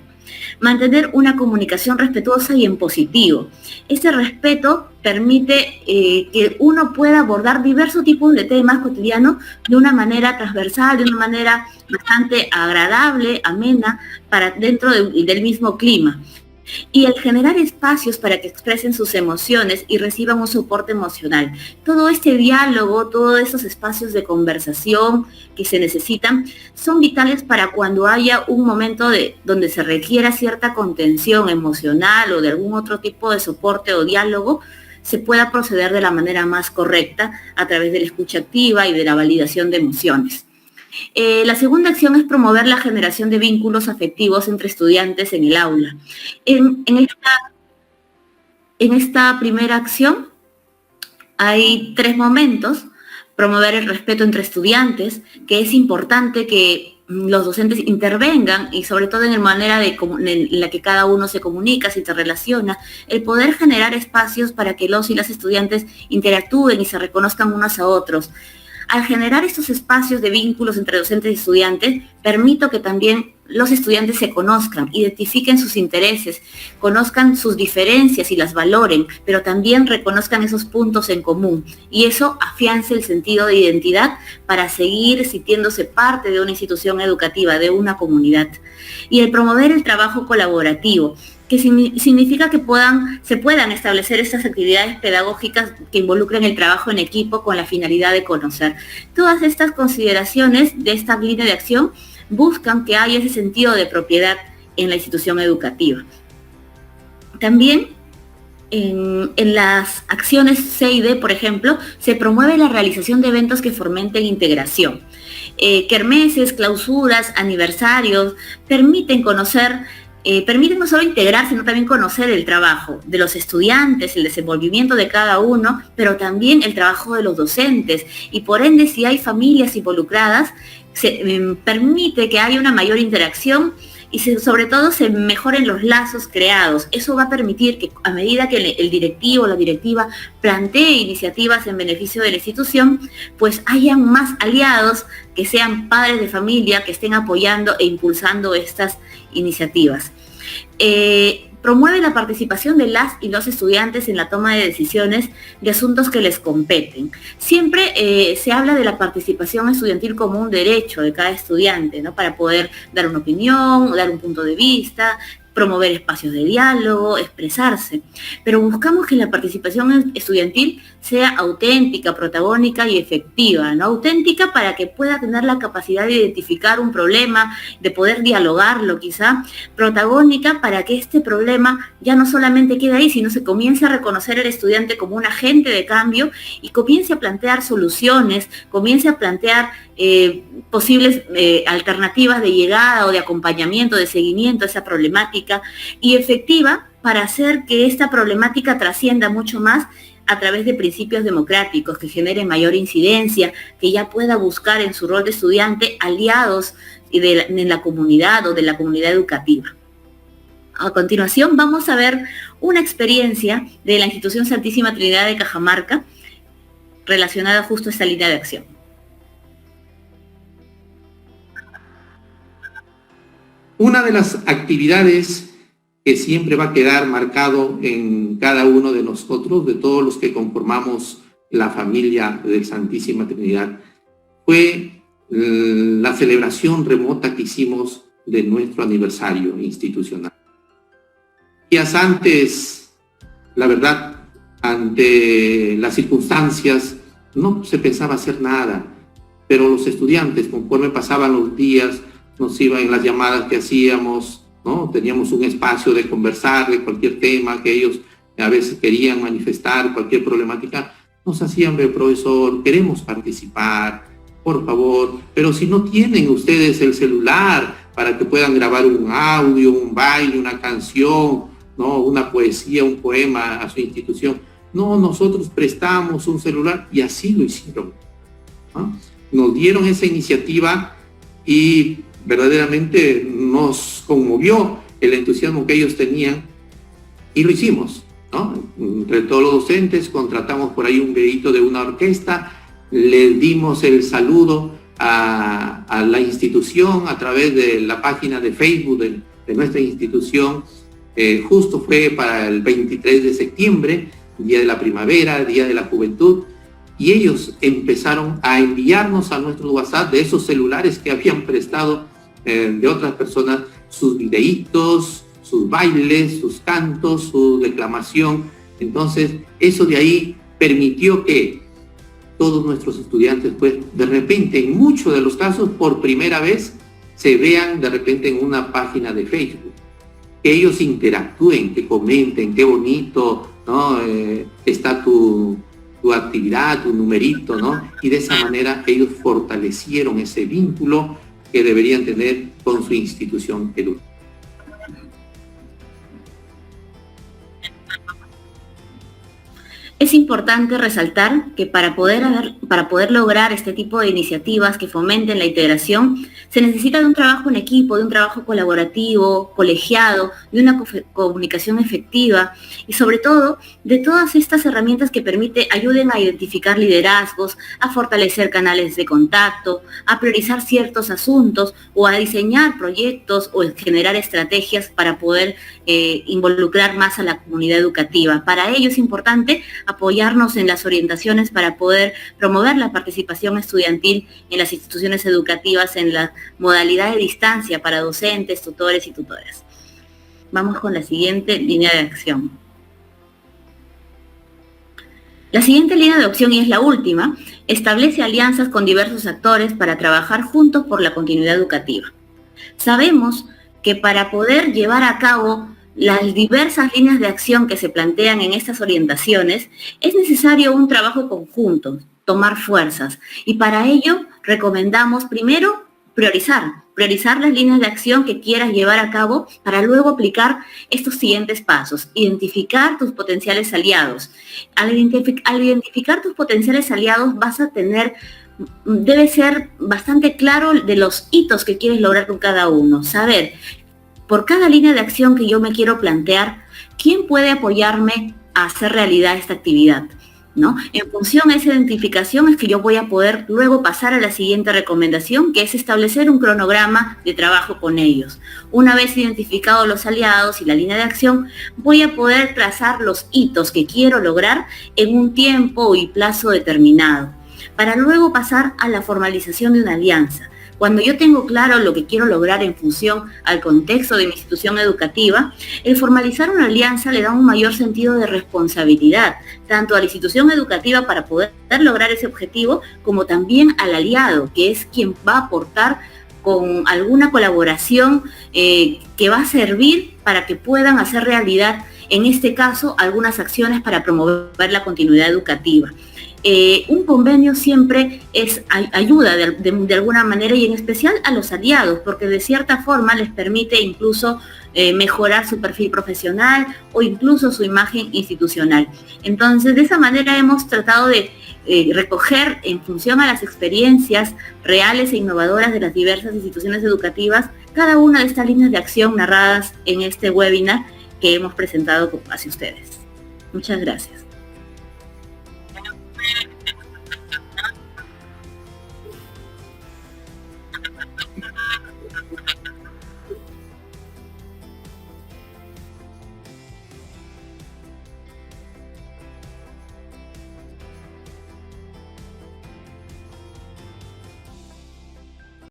Mantener una comunicación respetuosa y en positivo. Este respeto permite que uno pueda abordar diversos tipos de temas cotidianos de una manera transversal, de una manera bastante agradable, amena, para dentro del mismo clima. Y el generar espacios para que expresen sus emociones y reciban un soporte emocional. Todo este diálogo, todos esos espacios de conversación que se necesitan, son vitales para cuando haya un momento donde se requiera cierta contención emocional o de algún otro tipo de soporte o diálogo, se pueda proceder de la manera más correcta a través de la escucha activa y de la validación de emociones. La segunda acción es promover la generación de vínculos afectivos entre estudiantes en el aula. En esta primera acción hay 3 momentos. Promover el respeto entre estudiantes, que es importante que los docentes intervengan y sobre todo en la manera en la que cada uno se comunica, se interrelaciona, el poder generar espacios para que los y las estudiantes interactúen y se reconozcan unos a otros. Al generar estos espacios de vínculos entre docentes y estudiantes, permito que también los estudiantes se conozcan, identifiquen sus intereses, conozcan sus diferencias y las valoren, pero también reconozcan esos puntos en común. Y eso afiance el sentido de identidad para seguir sintiéndose parte de una institución educativa, de una comunidad. Y el promover el trabajo colaborativo, que significa que se puedan establecer estas actividades pedagógicas que involucren el trabajo en equipo con la finalidad de conocer. Todas estas consideraciones de esta línea de acción buscan que haya ese sentido de propiedad en la institución educativa. También en las acciones C y D, por ejemplo, se promueve la realización de eventos que fomenten integración. Kermeses, clausuras, aniversarios, permiten no solo integrarse, sino también conocer el trabajo de los estudiantes, el desenvolvimiento de cada uno, pero también el trabajo de los docentes. Y por ende, si hay familias involucradas, se permite que haya una mayor interacción y sobre todo se mejoren los lazos creados. Eso va a permitir que a medida que el directivo o la directiva plantee iniciativas en beneficio de la institución, pues hayan más aliados que sean padres de familia, que estén apoyando e impulsando estas iniciativas. Promueve la participación de las y los estudiantes en la toma de decisiones de asuntos que les competen. Siempre se habla de la participación estudiantil como un derecho de cada estudiante, ¿no? Para poder dar una opinión, dar un punto de vista, promover espacios de diálogo, expresarse. Pero buscamos que la participación estudiantil sea auténtica, protagónica y efectiva, ¿no? Auténtica para que pueda tener la capacidad de identificar un problema, de poder dialogarlo quizá. Protagónica para que este problema ya no solamente quede ahí, sino se comience a reconocer al estudiante como un agente de cambio y comience a plantear soluciones, comience a plantear posibles alternativas de llegada o de acompañamiento, de seguimiento a esa problemática, y efectiva para hacer que esta problemática trascienda mucho más a través de principios democráticos que generen mayor incidencia, que ya pueda buscar en su rol de estudiante aliados en la comunidad o de la comunidad educativa. A continuación vamos a ver una experiencia de la Institución Santísima Trinidad de Cajamarca relacionada justo a esta línea de acción. Una de las actividades que siempre va a quedar marcado en cada uno de nosotros, de todos los que conformamos la familia de Santísima Trinidad, fue la celebración remota que hicimos de nuestro aniversario institucional. Días antes, la verdad, ante las circunstancias, no se pensaba hacer nada, pero los estudiantes, conforme pasaban los días, nos iban en las llamadas que hacíamos, ¿no? Teníamos un espacio de conversar de cualquier tema que ellos a veces querían manifestar, cualquier problemática, nos hacían ver, profesor, queremos participar, por favor, pero si no tienen ustedes el celular para que puedan grabar un audio, un baile, una canción, ¿no? Una poesía, un poema a su institución, no, nosotros prestamos un celular, y así lo hicieron, ¿no? Nos dieron esa iniciativa y verdaderamente nos conmovió el entusiasmo que ellos tenían, y lo hicimos, ¿no? Entre todos los docentes contratamos por ahí un videíto de una orquesta, les dimos el saludo a la institución a través de la página de Facebook de nuestra institución. Justo fue para el 23 de septiembre, Día de la Primavera, Día de la Juventud, y ellos empezaron a enviarnos a nuestros WhatsApp de esos celulares que habían prestado de otras personas, sus videitos, sus bailes, sus cantos, su declamación. Entonces, eso de ahí permitió que todos nuestros estudiantes, pues, de repente, en muchos de los casos, por primera vez, se vean de repente en una página de Facebook. Que ellos interactúen, que comenten, qué bonito, ¿no? Está tu actividad, tu numerito, ¿no? Y de esa manera ellos fortalecieron ese vínculo que deberían tener con su institución educativa. Es importante resaltar que para poder lograr este tipo de iniciativas que fomenten la integración, se necesita de un trabajo en equipo, de un trabajo colaborativo, colegiado, de una comunicación efectiva y sobre todo de todas estas herramientas que ayuden a identificar liderazgos, a fortalecer canales de contacto, a priorizar ciertos asuntos o a diseñar proyectos o generar estrategias para poder involucrar más a la comunidad educativa. Para ello es importante apoyarnos en las orientaciones para poder promover la participación estudiantil en las instituciones educativas en la modalidad de distancia para docentes, tutores y tutoras. Vamos con la siguiente línea de acción. La siguiente línea de acción, y es la última, establece alianzas con diversos actores para trabajar juntos por la continuidad educativa. Sabemos que para poder llevar a cabo las diversas líneas de acción que se plantean en estas orientaciones, es necesario un trabajo conjunto, tomar fuerzas. Y para ello recomendamos primero priorizar las líneas de acción que quieras llevar a cabo para luego aplicar estos siguientes pasos. Identificar tus potenciales aliados. Al identificar tus potenciales aliados debe ser bastante claro de los hitos que quieres lograr con cada uno. Saber, por cada línea de acción que yo me quiero plantear, ¿quién puede apoyarme a hacer realidad esta actividad? ¿No? En función de esa identificación es que yo voy a poder luego pasar a la siguiente recomendación, que es establecer un cronograma de trabajo con ellos. Una vez identificados los aliados y la línea de acción, voy a poder trazar los hitos que quiero lograr en un tiempo y plazo determinado, para luego pasar a la formalización de una alianza. Cuando yo tengo claro lo que quiero lograr en función al contexto de mi institución educativa, el formalizar una alianza le da un mayor sentido de responsabilidad, tanto a la institución educativa para poder lograr ese objetivo, como también al aliado, que es quien va a aportar con alguna colaboración que va a servir para que puedan hacer realidad, en este caso, algunas acciones para promover la continuidad educativa. Un convenio siempre ayuda de alguna manera, y en especial a los aliados, porque de cierta forma les permite incluso mejorar su perfil profesional o incluso su imagen institucional. Entonces, de esa manera hemos tratado de recoger, en función a las experiencias reales e innovadoras de las diversas instituciones educativas, cada una de estas líneas de acción narradas en este webinar que hemos presentado hacia ustedes. Muchas gracias.